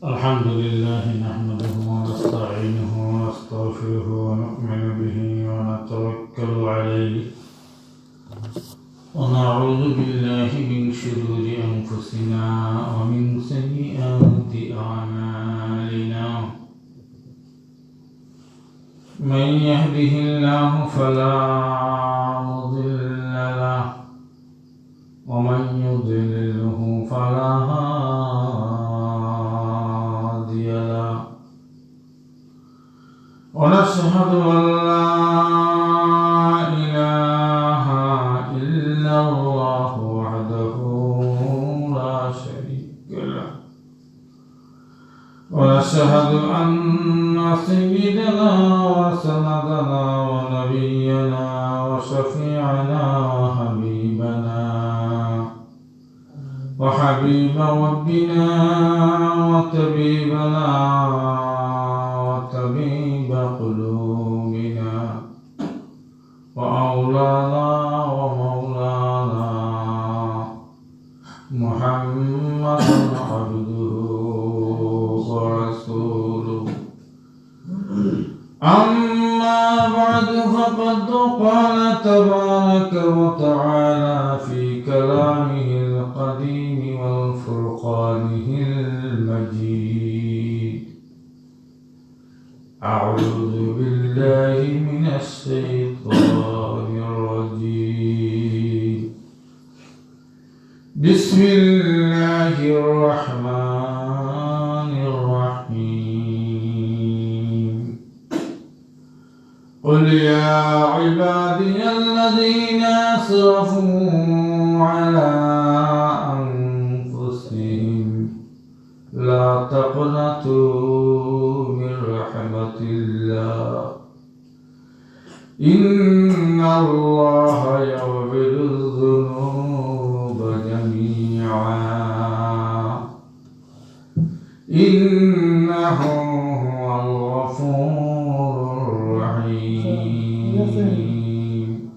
الحمد لله نحمده ونستعينه ونستغفره ونؤمن به ونتوكل عليه ونعوذ بالله من شرور أنفسنا ومن سيئات أعمالنا من يهده الله فلا مضل له ومن يضلله فلا هادي له ونشهد أن لا إله إلا الله وحده لا شريك له ونشهد أن سيدنا وسندنا ونبينا وشفيعنا وحبيب ربنا وطبيبنا وطبيب قلوبنا وأولانا ومولانا محمد عبده ورسوله أما بعد فقد قال تبارك وتعالى في كلامه القديم والفرقانه المجيد أعوذ بالله من الشيطان الرجيم بسم الله الرحمن الرحيم قل يا عبادي الذين أسرفوا على أنفسهم لا تقنطوا من رحمة الله إن الله يغفر الذنوب جميعا إنه هو الغفور الرحيم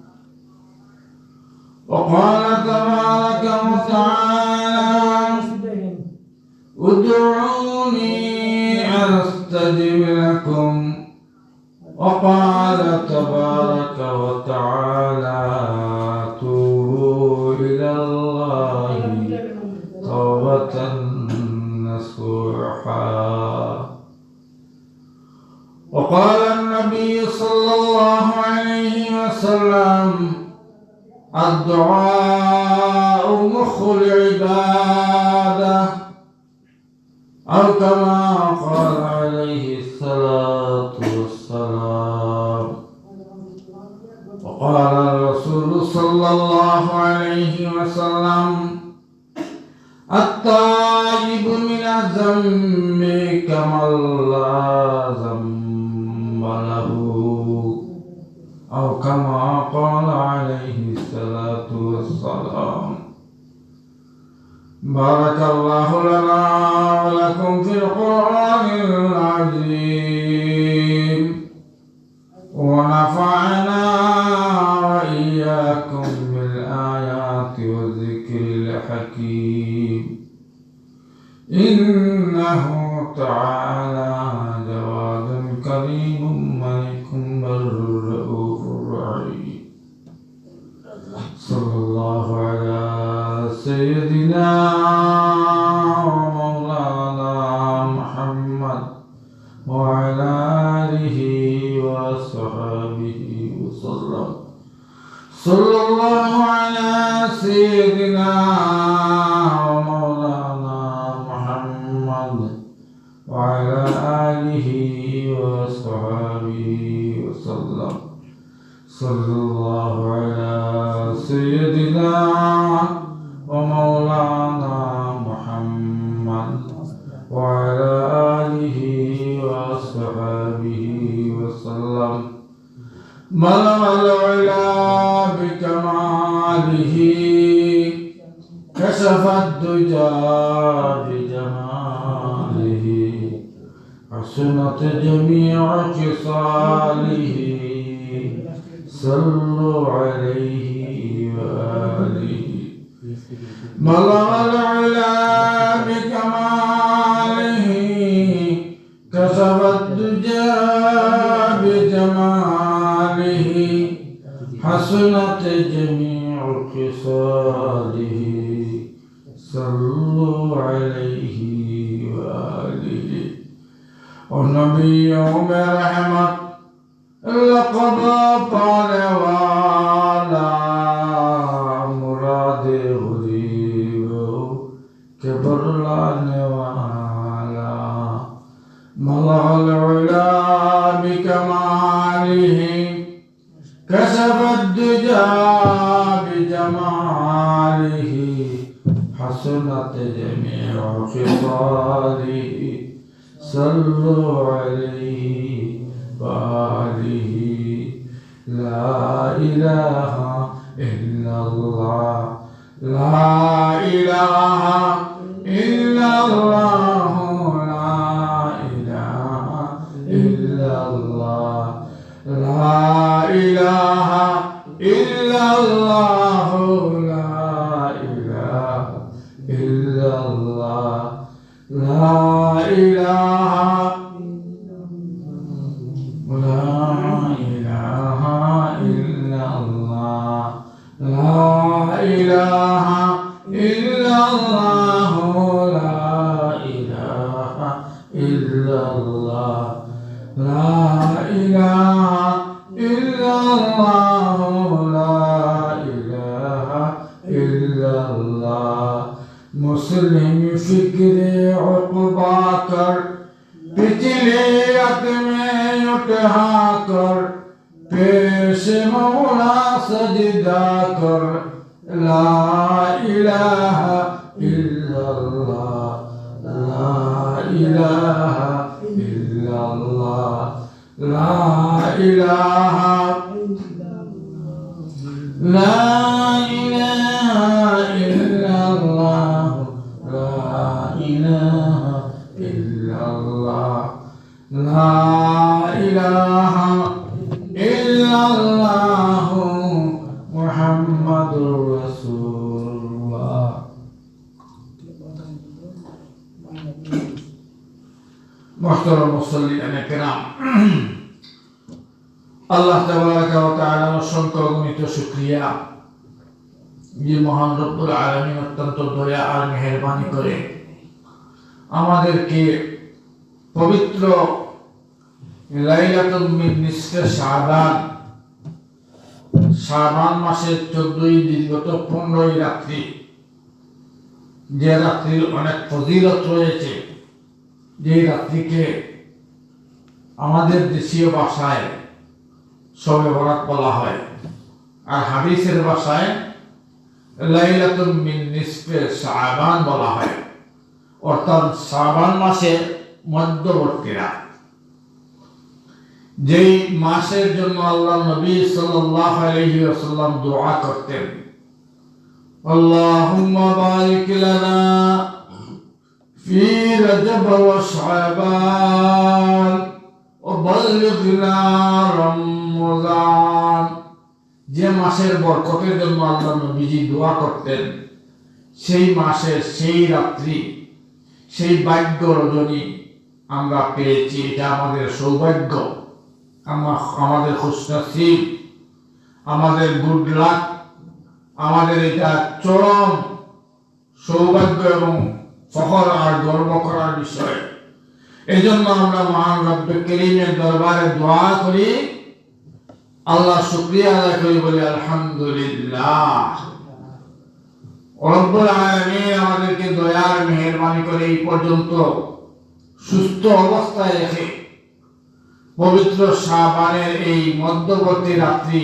وقال تبارك وتعالى ادعوني أستجب لكم وقال تبارك وتعالى توبوا إلى الله توبة نصوحا وقال النبي صلى الله عليه وسلم الدعاء مخ العبادة أو كما قال عليه الصلاة والسلام وقال الرسول صلى الله عليه وسلم التائب من الذنب كمن لا ذنب له أو كما قال عليه الصلاة والسلام بارك الله لنا ولكم في القرآن العظيم ونفعنا وإياكم بالآيات والذكر الحكيم إنه تعالى جواد كريم ملك بر رؤوف رحيم صلى الله على سيدنا ومولانا محمد وعلى آله وصحبه وسلم صلى الله على سيدنا ومولانا محمد وعلى آله وصحبه وسلم صلى الله على سيدنا ومولانا محمد وعلى آله وصحبه وسلم بلغ العلا بكماله كشف الدجى بجماله حسنت جميع خصاله صلوا عليه وآله بلغ جميع خصاله صلوا عليه وآله ونبي يوم رحمت لقب पाने वाला मुराद गरीब के बरलाने वाला मलल उला बिकमालिह كسب الدجى بجماله حسنت جميع خصاله صلوا عليه وآله لا إله إلا الله لا إله إلا الله لا إله إلا الله لا إله إلا الله لا إله إلا الله لا إله لا إله إلا الله لا إله إلا الله لا إله إلا الله لا إله إلا الله لا إله إلا الله مسلم فکر عقبا کر पिछलियत में उठा कर पेश मौला सजदा कर ला इलाहा इल्लल्लाह ला इलाहा इल्लल्लाह ला इलाहा ला इलाहा इल्लल्लाह ला इलाहा इल्लल्लाह ला इलाहा इल्लल्लाह मुहम्मदुर रसूलुल्लाह। मुहतरम मुसल्लिन किराम, আল্লাহ তাবারাকা ওয়া তাআলার অসংখ্য অগণিত শুকরিয়া যে মহান রব্বুল আলামিন অত্যন্ত দয়া আর মেহেরবানি করে আমাদেরকে পবিত্র লাইলাতুল নিসফে শাবান মাসের 14 দীর্ঘত 15 রাত্রি, যে রাত্রির অনেক ফজিলত রয়েছে, যে রাত্রিকে আমাদের দেশীয় ভাষায় শবে বরাত বলা হয় আর হাদিসের ভাষায় লাইলাতুল নিসফে শাবান বলা হয়, অর্থাৎ শাবান মাসের মধ্যবর্তী রাত। যেই মাসের জন্য আল্লাহ নবী সাল্লাল্লাহু আলাইহি ওয়াসাল্লাম দোয়া করতেন, আল্লাহুম্মা বারিক লানা ফি রজব ওয়া শাবান ওয়া বাল্লিগনা রমজান। যে মাসের বরকতের জন্য আল্লাহ নবীজি দোয়া করতেন, সেই মাসের সেই রাত্রি, সেই ভাগ্য রজনী আমরা পেয়েছি। এটা আমাদের সৌভাগ্য, আমাদের খুশনসিব, আমাদের গুড লাক, আমাদের এটা চরম সৌভাগ্য এবং ফখর আর গর্ব করার বিষয়। এই জন্য আমরা মহান রব্বে কারীমের দরবারে দোয়া করি, আল্লাহ শুকরিয়া আদায় করি, বলি আলহামদুলিল্লাহ। রব্বুল আলামিন আমাদেরকে দয়ার মেহেরবানি করে এই পর্যন্ত সুস্থ অবস্থায় রেখে পবিত্র শাবানের এই মধ্যবর্তী রাত্রি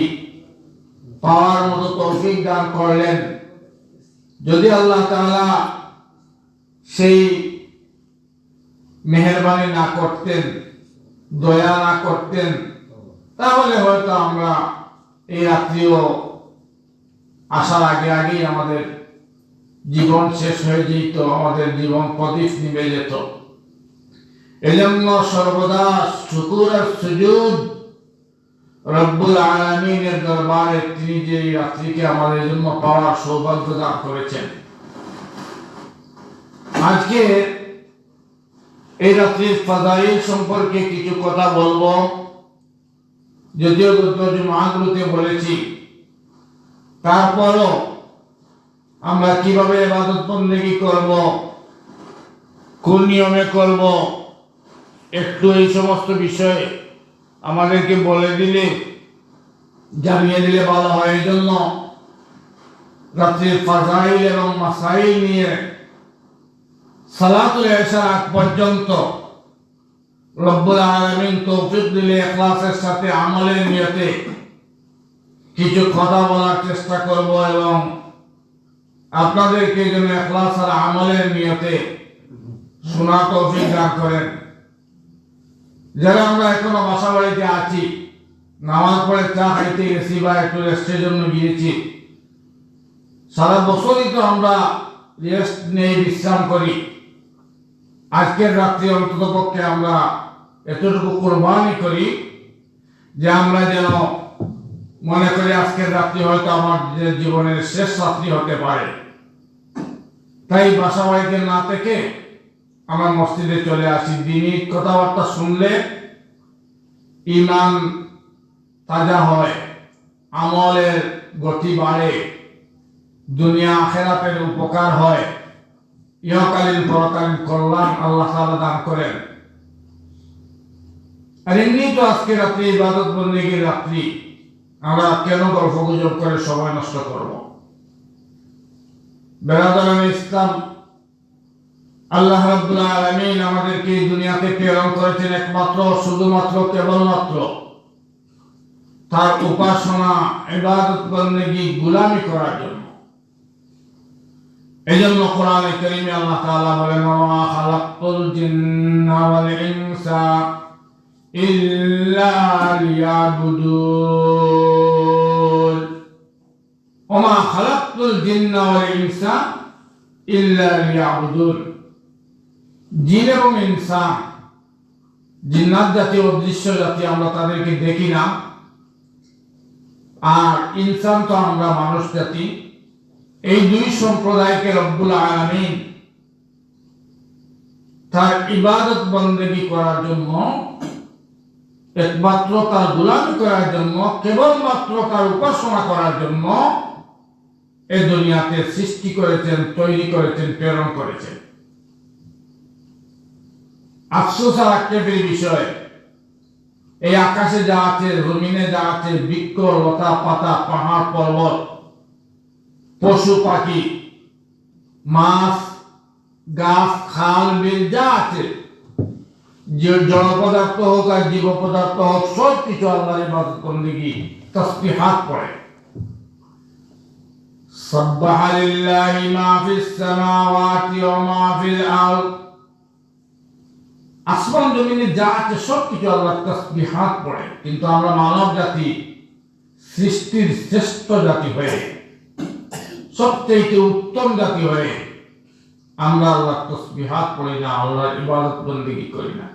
পাওয়ার মতো তৌফিক দান করলেন। যদি আল্লাহ তাআলা সেই মেহেরবানি না করতেন, দয়া না করতেন, তাহলে হয়তো আমরা এই রাত্রিও আসার আগে আগেই আমাদের জীবন শেষ হয়ে যেত, আমাদের জীবন প্রদীপ নিভে যেত। এজন্য সর্বদা শুকর আর সুজুদ রব্বুল আলামিনের দরবারে তিনি যে রাত্রিকে আমাদের জন্য পাওয়ার সৌভাগ্য দান করেছেন। আজকে এই রাত্রির ফাদাইল সম্পর্কে কিছু কথা বলবো। যদিও গত জুমাগুলোতে বলেছি, তারপরও আমরা কিভাবে ইবাদত বন্দেগী করব, কোন নিয়মে করব, একটু এই সমস্ত বিষয় আমাদেরকে বলে দিলে, জানিয়ে দিলে ভালো হয়। এই জন্য রাত্রির ফাজাইল এবং মাসাইল নিয়ে সালাতুল ইশার আগ পর্যন্ত রব্বুল আলামিন তৌফিক দিলে ইখলাসের সাথে আমলের নিয়তে কিছু কথা বলার চেষ্টা করব এবং আপনাদেরকে যেন ইখলাস আর আমলের নিয়তে শোনার তৌফিক দান করেন। যারা আমরা এখনো বাসা বাড়িতে আছি, নামাজ পড়ে চা খাইতে গেছি বা একটু রেস্টের জন্য গিয়েছি, সারা বছরই তো আমরা রেস্ট নেই, বিশ্রাম করি। আজকের রাত্রি অন্তত পক্ষে আমরা এতটুকু কোরবানি করি যে আমরা যেন মনে করি আজকের রাত্রি হয়তো আমার জীবনের শেষ রাত্রি হতে পারে। তাই বাসা বাড়িতে না থেকে আমার মসজিদে চলে আসি। দিনই কথাবার্তা শুনলে ঈমান তাজা হয়, আমলের গতি বাড়ে, দুনিয়া আখিরাতের উপকার হয়, ইহকালীন পরকালীন কল্যাণ আল্লাহ তাআলা দান করেন। আর এমনি তো আজকে রাত্রি ইবাদত বন্দেগীর রাত্রি, আমরা কেন গল্প গুজব করে সময় নষ্ট করব? বেরাদারান ইসলাম, আল্লাহ রাব্বুল আলামিন আমাদেরকে এই দুনিয়াতে প্রেরণ করেছেন একমাত্র শুধুমাত্র কেবলমাত্র তার উপাসনা, ইবাদত বন্দেগী, গোলামি করার জন্য। এজন্য কোরআনে কারীমে আল্লাহ তাআলা বলেন, ওয়া খালাকতুল জিন্না ওয়াল ইনসা ইল্লা লিয়াবুদুন। ওমা খালাকতুল জিন্না ওয়াল ইনসা ইল্লা লিয়াবুদুন। জিন এবং ইনসান, জিন্নাত জাতি অদৃশ্য জাতি, আমরা তাদেরকে দেখি না, আর ইনসান তো আমরা মানুষ জাতি। এই দুই সম্প্রদায়কে রব্বুল আলামিন তার ইবাদত বন্দেগী করার জন্য, একমাত্র তার গোলামি করার জন্য, কেবলমাত্র তার উপাসনা করার জন্য এই দুনিয়াতে সৃষ্টি করেছেন, তৈরি করেছেন, প্রেরণ করেছেন। আফসোস আর আক্ষেপের বিষয়, এই আকাশে যা আছে, জমিনে যা আছে, বৃক্ষ, লতা পাতা, পাহাড় পর্বত, পশু পাখি, মাছ, গাছ, খাল, বিল যা আছে, যে জড় পদার্থ হোক আর জীব পদার্থ হোক, সব কিছু আল্লাহর ইবাদত বন্দেগী, তাসবিহাত পড়ে। সাব্বাহা লিল্লাহি মা ফিস সামাওয়াতি ওয়া মা ফিল আরদ। আসমান জমিনে যা আছে সব কিছু আল্লাহর তাসবিহাত পড়ে। কিন্তু আমরা মানব জাতি সৃষ্টির শ্রেষ্ঠ জাতি হয়ে, সবচেয়ে উত্তম জাতি হয়ে আমরা আল্লাহর তাসবিহাত পড়ি না, আল্লাহর ইবাদত বন্দেগী করি না।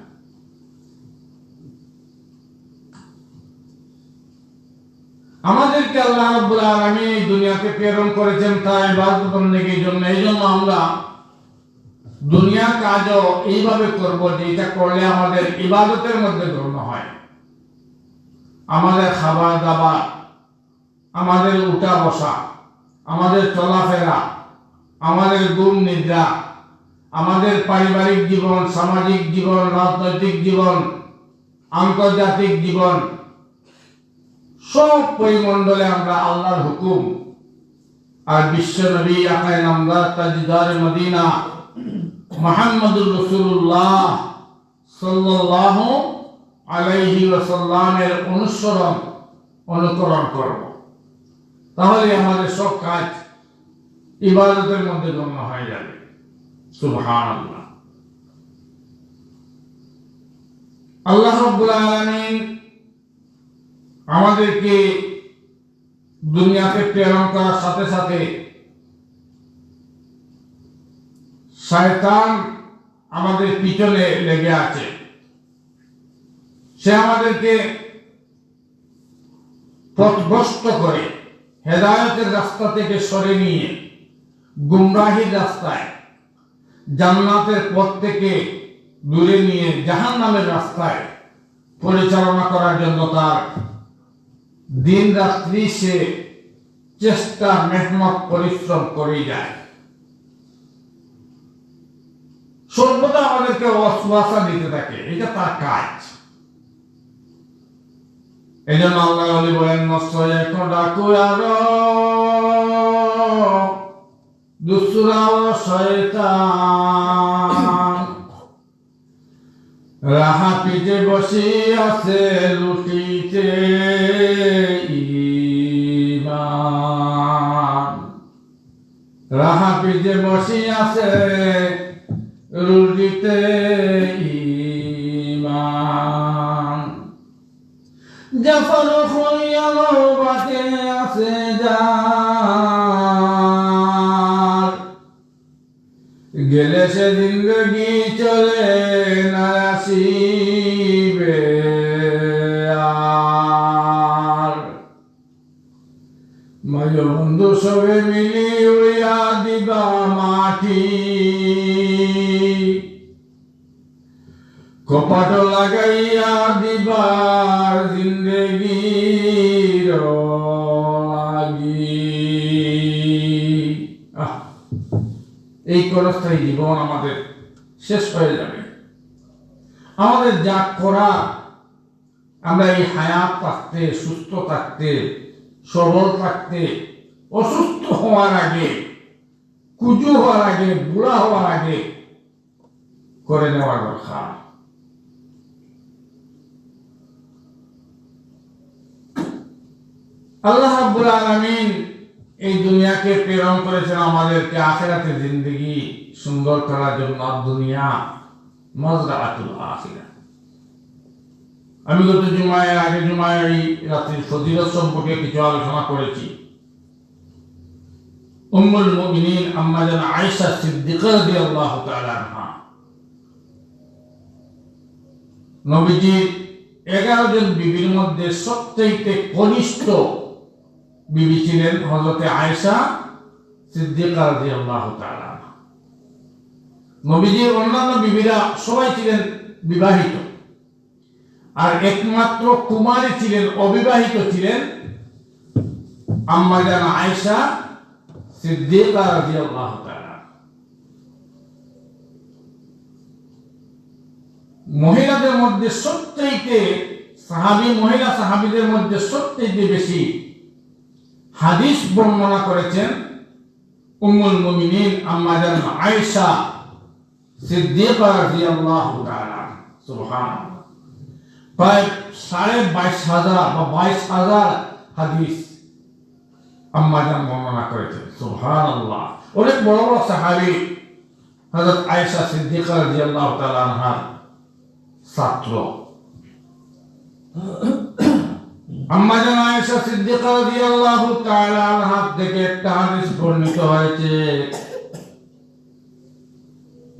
আমাদেরকে আল্লাহ রাব্বুল আলামিন এই দুনিয়াতে প্রেরণ করেছেন তার ইবাদত বন্দেগীর জন্য। এই জন্য আমরা দুনিয়ার কাজও এইভাবে করব যে এটা করলে আমাদের ইবাদতের মধ্যে গণ্য হয়। আমাদের খাবার দাবার, আমাদের উঠা বসা, আমাদের চলাফেরা, আমাদের ঘুম নিদ্রা, আমাদের পারিবারিক জীবন, সামাজিক জীবন, রাজনৈতিক জীবন, আন্তর্জাতিক জীবন, সব পরিমণ্ডলে আমরা আল্লাহর হুকুম আর বিশ্ব নবী আকায়ে নামদার তাজদারে মদিনা মুহাম্মদুর রাসূলুল্লাহ সাল্লাল্লাহু আলাইহি ওয়াসাল্লামের অনুকরণ করব। তাহলে আমাদের সব কাজ ইবাদতের মধ্যে গণ্য হয়ে যাবে। সুবহানাল্লাহ। আল্লাহ রাব্বুল আলামিন আমাদেরকে দুনিয়াতে প্রেরণ করার সাথে সাথে শয়তান আমাদের পিছনে লেগে আছে। সে আমাদেরকে পথভ্রষ্ট করে হেদায়েতের রাস্তা থেকে সরে নিয়ে গুমরাহির রাস্তায়, জান্নাতের পথ থেকে দূরে নিয়ে জাহান্নামের রাস্তায় পরিচালনা করার জন্য তার দিন রাত্রি সে চেষ্টা মেহনত পরিশ্রম করেই যায়, সর্বদা আমাদেরকে ওয়াসওয়াসা দিতে থাকে, এটা তার কাজ। এই জন্য আল্লাহ বলেন নশ্বয় এখন ডাকু আর দুসরা শয়তান রাহা পিঠে বসে আছে লুটিতে ঈমান, রাহা পিঠে বসে আছে লুটিতে ঈমান, জাফর হইয়ালো বাটে আছে যার, গেলে সে জিন্দগি চলে না আসিবে আর, মায় বন্ধু সবে মিলি উড়িয়া দিবা মাটি, কপাট লাগাইয়া দিবার জিন্দগির লাগি। এই ক্ষণস্থায়ী জীবন আমাদের শেষ হয়ে যাবে। আমাদের যা করা, আমরা এই হায়াত থাকতে, সুস্থ থাকতে, সবল থাকতে, অসুস্থ হওয়ার আগে, কুজু হওয়ার আগে, বুড়া হওয়ার আগে করে নেওয়ার দরকার। আল্লাহ রাব্বুল আলামিন এই দুনিয়াকে প্রেরণ করেছেন আমাদেরকে আখিরাতের জিন্দেগি সুন্দর করার জন্য। দুনিয়া মাজরাআতুল আখিরা। আমি গত জুমায়, আগে জুমায় এই রাত্রির ফজিলত সম্পর্কে কিছু আলোচনা করেছি। উম্মুল মুমিনিন আম্মা জান আয়েশা সিদ্দিকা রাদিয়াল্লাহু তাআলা আনহা, নবীজির 11 জন বিবির মধ্যে সবচেয়ে কনিষ্ঠ বিবি ছিলেন হযরতে আয়েশা সিদ্দিকা রাদিয়াল্লাহু তাআলা আনহা। নবীজির অন্যান্য বিবিরা সবাই ছিলেন বিবাহিত, আর একমাত্র কুমারী ছিলেন, অবিবাহিত ছিলেন আম্মা জান আয়েশা সিদ্দিকা রাদিয়াল্লাহু তাআলা। মহিলাদের মধ্যে সবচেয়ে সাহাবী, মহিলা সাহাবীদের মধ্যে সবচেয়ে বেশি হাদিস বর্ণনা করেছেন উম্মুল মুমিনিন আম্মা জান আয়েশা সিদ্দিকা রাদিয়াল্লাহু তাআলা। সুবহানাল্লাহ। প্রায় 22,500 বা 22,000 হাদিস আম্মা জান বর্ণনা করেছেন। সুবহানাল্লাহ। অনেক বড় বড় সাহাবী হযরত আয়েশা সিদ্দিকা রাদিয়াল্লাহু তাআলা আনহা ছাত্র। আম্মা জান আয়েশা সিদ্দিকা রাদিয়াল্লাহু তাআলা আনহা থেকে একটা হাদিস বর্ণিত হয়েছে।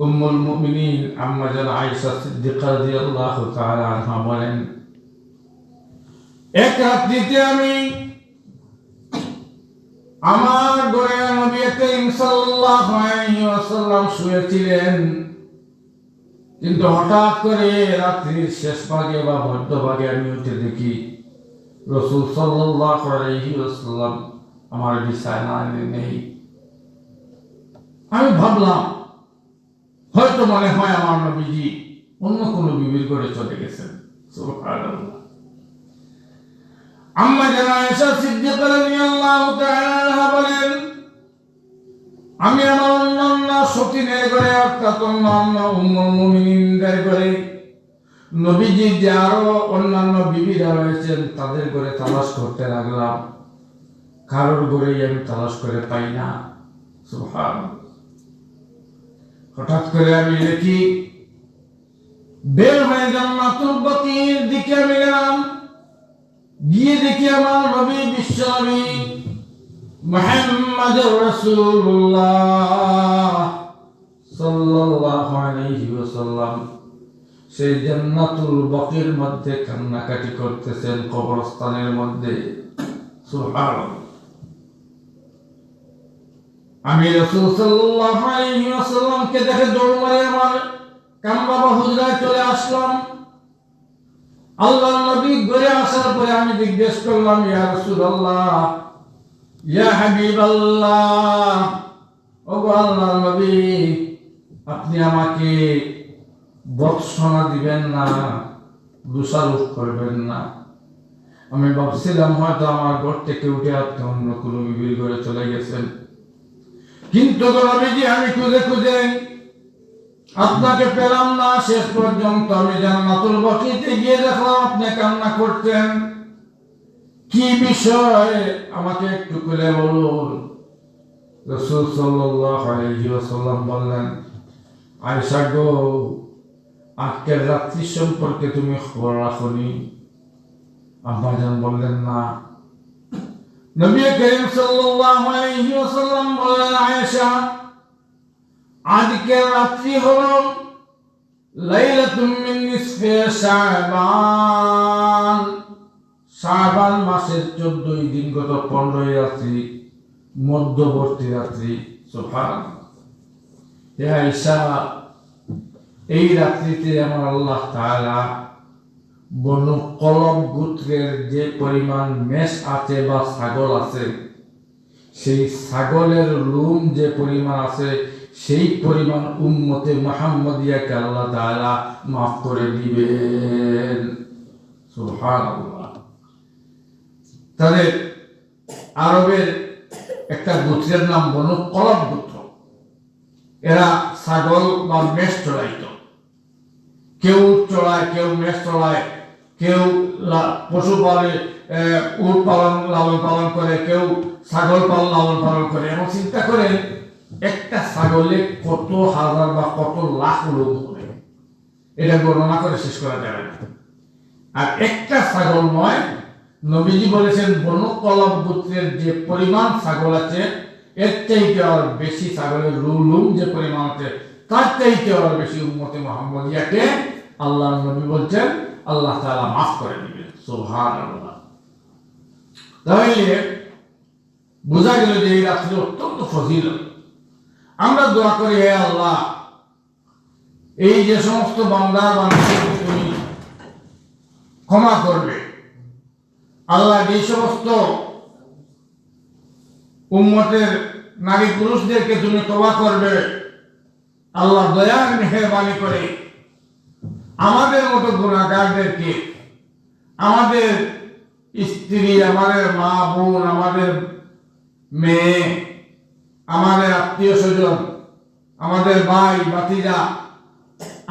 উম্মুল মুমিনিন আম্মা জান আয়েশা সিদ্দিকা রাদিয়াল্লাহু তাআলা আনহা বলেন, এক রাত্রিতে আমি আমার ঘরে নবী করিম সাল্লাল্লাহু আলাইহি ওয়াসাল্লাম শুয়েছিলেন, কিন্তু হঠাৎ করে রাত্রির শেষ ভাগে বা মধ্যভাগে আমি উঠে দেখি রাসূল সাল্লাল্লাহু আলাইহি ওয়াসাল্লাম আমার বিছানায় নেই। আমি ভাবলাম হয়তো মনে হয় আমার নবীজি অন্য কোনো বিবির ঘরে চলে গেছেন। সুবহানাল্লাহ। আম্মা জান আয়েশা সিদ্দিকা রাদিয়াল্লাহু তাআলা আনহা বলেন, আমি আমার অন্যান্য সতীনের ঘরে, অর্থাৎ অন্যান্য উম্মুল মুমিনিনদের ঘরে, নবীজি যে আরো অন্যান্য বিবিরা রয়েছেন তাদের ঘরে তালাশ করতে লাগলাম। কারোর ঘরেই আমি তালাশ করে পাই না। সুবহানাল্লাহ। হঠাৎ করে আমি দেখি বের হয়ে জান্নাতুল বাকির দিকে আমি গেলাম। গিয়ে দেখি আমার নবী, বিশ্ব নবী মুহাম্মদুর রাসূলুল্লাহ সাল্লাল্লাহু আলাইহি ওয়াসাল্লাম সেই জান্নাতুল বাকির মধ্যে কান্নাকাটি করতেছেন, কবরস্থানের মধ্যে। সুবহানাল্লাহ। আমি রাসূল সাল্লাল্লাহু আলাইহি ওয়াসাল্লামকে দেখে দৌড় মারে আমার কামরাবা হুজরায় চলে আসলাম। আল্লাহর নবী ঘরে আসার পরে আমি জিজ্ঞেস করলাম, ইয়া রাসূলুল্লাহ, ইয়া হাবিবাল্লাহ, ওগো আল্লাহর নবী, আপনি আমাকে বৎসনা দিবেন না, দোষারোপ করবেন না। আমি ভাবছিলাম হয়তো আমার ঘর থেকে উঠে আপনি অন্য কোনো বিবির ঘরে চলে গেছেন, কিন্তু নবীজি আমি খুঁজে খুঁজে আপনাকে পেলাম না। শেষ পর্যন্ত আমি জান্নাতুল বাকিতে গিয়ে দেখলাম আপনি কান্না করতেন। কি বিষয় আমাকে একটু খুলে বলুন। রাসূল সাল্লাল্লাহু আলাইহি ওয়াসাল্লাম বললেন, আয়েশা গো, আজকের রাত্রি সম্পর্কে তুমি খবর রাখোনি? আম্মাজান বললেন না। নবী করিম সাল্লাল্লাহু আলাইহি ওয়াসাল্লাম বললেন, আয়েশা, আজকের রাত্রি হলো লাইলাতুম মিন নিসফি শাবান, শাবান মাসের 14 দিন, গত 15 রাত্রি, মধ্যবর্তী রাত্রি। সুবহানাল্লাহ। হে আয়েশা, এই রাত্রিতে আমার আল্লাহ তাআলা বনু কলব গোত্রের যে পরিমাণ মেষ আছে বা ছাগল আছে, সেই ছাগলের লোম যে পরিমাণ আছে, সেই পরিমাণ উম্মতে মুহাম্মাদিয়াকে আল্লাহ তাআলা মাফ করে দিবেন। সুবহানাল্লাহ। তাদের আরবের একটা গোত্রের নাম বনু কলব গোত্র। এরা ছাগল বা মেষ চড়াইত। কেউ চড়ায়, কেউ মেষ চড়ায়, কেউ পশু পালে, উট পালন লালন পালন করে, কেউ ছাগল পালন লালন পালন করে। এবং চিন্তা করেন, একটা ছাগলে কত হাজার বা কত লাখ লোক করে, এটা গণনা করে শেষ করা যাবে না। আর একটা ছাগল নয়, নবীজি বলেছেন বনু কলব গোত্রের যে পরিমাণ ছাগল আছে, এর চাইতে আর বেশি ছাগলের লুম যে পরিমাণ আছে, তার চাইতে আর বেশি উম্মতে মুহাম্মাদিয়াকে আল্লাহর নবী বলছেন আল্লাহ তাআলা মাফ করে দিবেন। সুবহানাল্লাহ। তাহলে বোঝা গেল যে এই রাত্রি অত্যন্ত ফজিলত। আমরা দোয়া করি, হে আল্লাহ, এই যে সমস্ত বান্দা বান্দীকে তুমি ক্ষমা করবে, আল্লাহ যে সমস্ত উম্মতের নারী পুরুষদেরকে তুমি তওবা করবে, আল্লাহ দয়ার মেহেরবানি করে আমাদের মতো গুনাহগারদেরকে, আমাদের স্ত্রী, আমাদের মা বোন, আমাদের মেয়ে, আমাদের আত্মীয় স্বজন, আমাদের ভাই ভাতিজা,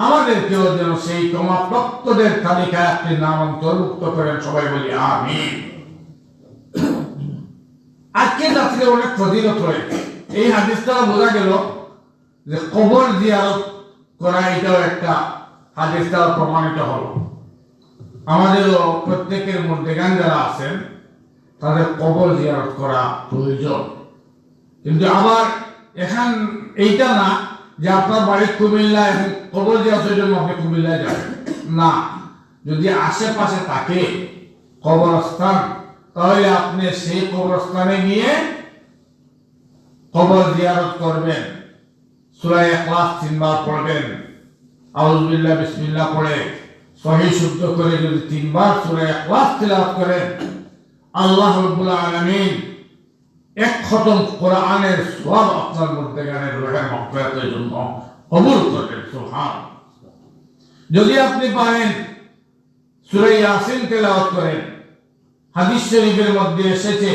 আমাদেরকেও যেন সেই ক্ষমাপ্রাপ্তদের তালিকায় আপনি নাম অন্তর্ভুক্ত করেন। সবাই বলি আমিন। আজকে রাত্রে অনেক ফজিলত রয়েছে। এই হাদিস দ্বারা বোঝা গেল যে কবর জিয়ারত করা এটাও একটা হাদিস দ্বারা প্রমাণিত হলো। আমাদেরও প্রত্যেকের মধ্যে যারা আছেন তাদের কবর জিয়ারত করা প্রয়োজন। কিন্তু আবার এখন এইটা না যে আপনার বাড়ি কুমিল্লা, এবং কবর জিয়ারতের জন্য আপনি কুমিল্লায় যাবেন না। যদি আশেপাশে থাকে কবরস্থান, তাহলে আপনি সেই কবরস্থানে গিয়ে কবর জিয়ারত করবেন। সূরা ইখলাস 3 বার পড়বেন, আউযু বিল্লাহ বিসমিল্লাহ পড়ে সহিহ শুদ্ধ করে যদি 3 বার সূরা ইখলাস তিলাওয়াত করেন, আল্লাহ রাব্বুল আলামিন এক খতম কোরআনের সওয়াব আপনার মধ্যে গানের রোহের মাগফিরাতের জন্য কবুল করবেন। সুবহানাল্লাহ। যদি আপনি পারেন সূরা ইয়াসিন তেলাওয়াত করেন, হাদিস শরীফের মধ্যে এসেছে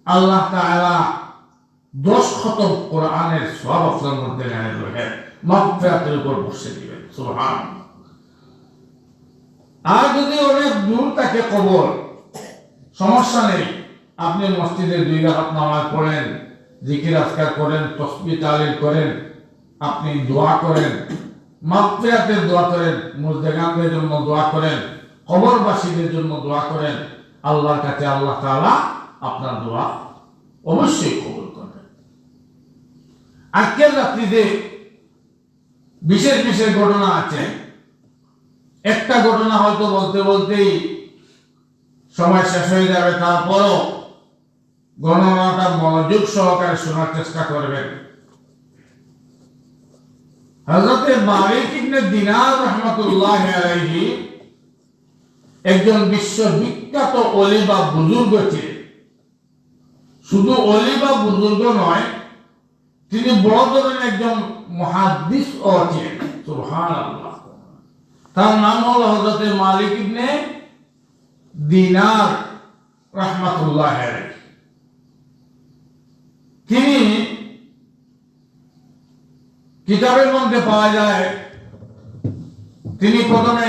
আল্লাহ তাআলা 10 খতম কোরআনের সওয়াব আপনার মধ্যে গানের রোহের মাগফিরাতের উপর বর্ষে দিবেন। সুবহানাল্লাহ। আর যদি অনেক দূর থাকে কবর, সমস্যা নেই, আপনি মসজিদে 2 রাকাত নামাজ পড়েন, জিকির আজকার করেন, তাসবিহ তাহলিল করেন, আপনি দোয়া করেন, মাগফিরাতের দোয়া করেন, মুজদাগানদের জন্য দোয়া করেন, কবরবাসীদের জন্য দোয়া করেন। আল্লাহর কাছে আল্লাহ তাআলা আপনার দোয়া অবশ্যই কবুল করবেন। আজকের রাত্রিতে বিশেষ বিশেষ ঘটনা আছে। একটা ঘটনা হয়তো বলতে বলতেই সময় শেষ হয়ে যাবে, তারপরও গণনাটা মনোযোগ সহকারে শোনার চেষ্টা করবেন। হযরতে মালিক ইবনে দিনার রাহমাতুল্লাহ আলাইহি একজন বিশ্ববিখ্যাত ওলি বা বুজুর্গ ছিলেন। শুধু অলি বা বুজুর্গ নয়, তিনি বড় ধরনের একজন মুহাদ্দিস ও ছিলেন। সুবহানাল্লাহ। তার নাম হল হযরত মালিক ইবনে দিনার রাহমাতুল্লাহ আলাইহি। তিনি কিতাবের মধ্যে পাওয়া যায় তিনি প্রথমে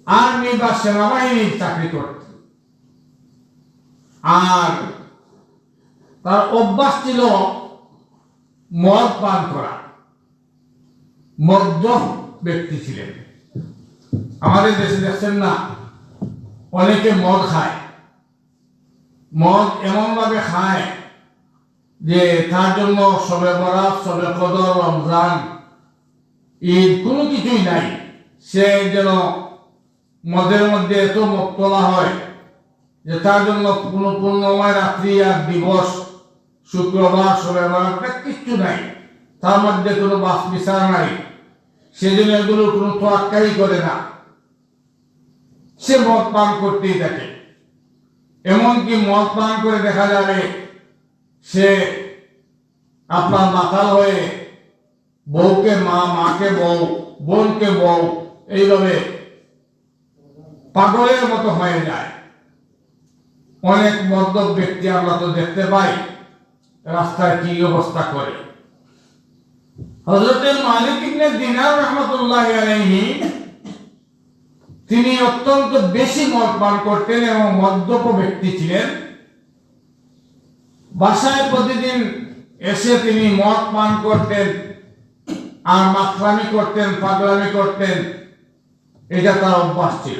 আর্মি বা সেনাবাহিনীর চাকরি করতেন, আর তার অভ্যাস ছিল মদ পান করা। মদ্য ব্যক্তি ছিলেন। আমাদের দেশে দেখছেন না, অনেকে মদ খায়। মদ এমন ভাবে খায় যে তার জন্য শবে বরাত, শবে কদর, রমজান, ঈদ কোনো কিছুই নাই, সে যেন মদের মধ্যে এত মুক্তলা হয় যে তার জন্য কোনো পূর্ণময় রাত্রি আর দিবস, শুক্রবার, শবে বরাত কিচ্ছু নাই, তার মধ্যে কোনো বাস বিচার নাই, সেজন্য এগুলো কোনো তোয়াক্কাই করে না, সে মদ পান করতেই থাকে। এমনকি মদ পান করে দেখা যাবে সে আপনার মাতাল হয়ে বউকে মা, মাকে বউ, বোনকে বউ, এইভাবে পাগলের মতো হয়ে যায়। অনেক মদ্যপ ব্যক্তি আমরা তো দেখতে পাই রাস্তায় কি অবস্থা করে। হযরত মালিক ইবনে দিনার রাহমাতুল্লাহ আলাইহি তিনি অত্যন্ত বেশি মদ পান করতেন এবং মদ্যপ ব্যক্তি ছিলেন। বাসায় প্রতিদিন এসে তিনি মদ পান করতেন আর মাতলামি করতেন, পাগলামি করতেন, এটা তার অভ্যাস ছিল।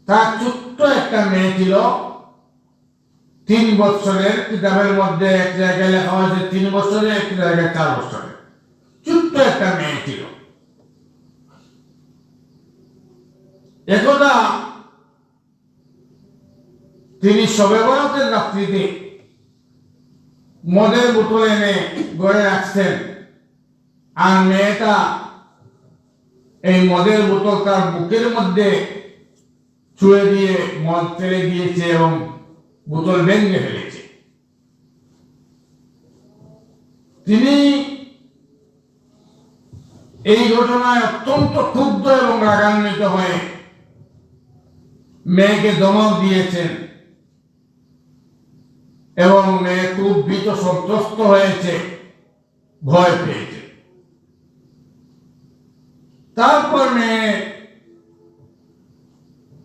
তার ছোট্ট একটা মেয়ে ছিল, 3 বছরের, কিতাবের মধ্যে এক জায়গায় লেখা হয়েছে 3 বছরের, এক জায়গায় 4 বছরের, ছোট্ট একটা মেয়ে ছিল। একদা তিনি শবে বরাতের রাত্রিতে মদের বোতল এনে ঘরে রাখছেন, আর মেয়েটা এই মদের বোতল তার বুকের মধ্যে ছুঁয়ে দিয়ে মদ ফেলে দিয়েছে এবং বোতল ভেঙে ফেলেছে। তিনি এই ঘটনায় অত্যন্ত ক্ষুব্ধ এবং রাগান্বিত হয়ে মেয়েকে ধমক দিয়েছেন এবং মেয়ে খুব ভীত সন্ত্রস্ত হয়েছে, ভয় পেয়েছে। তারপর মেয়ে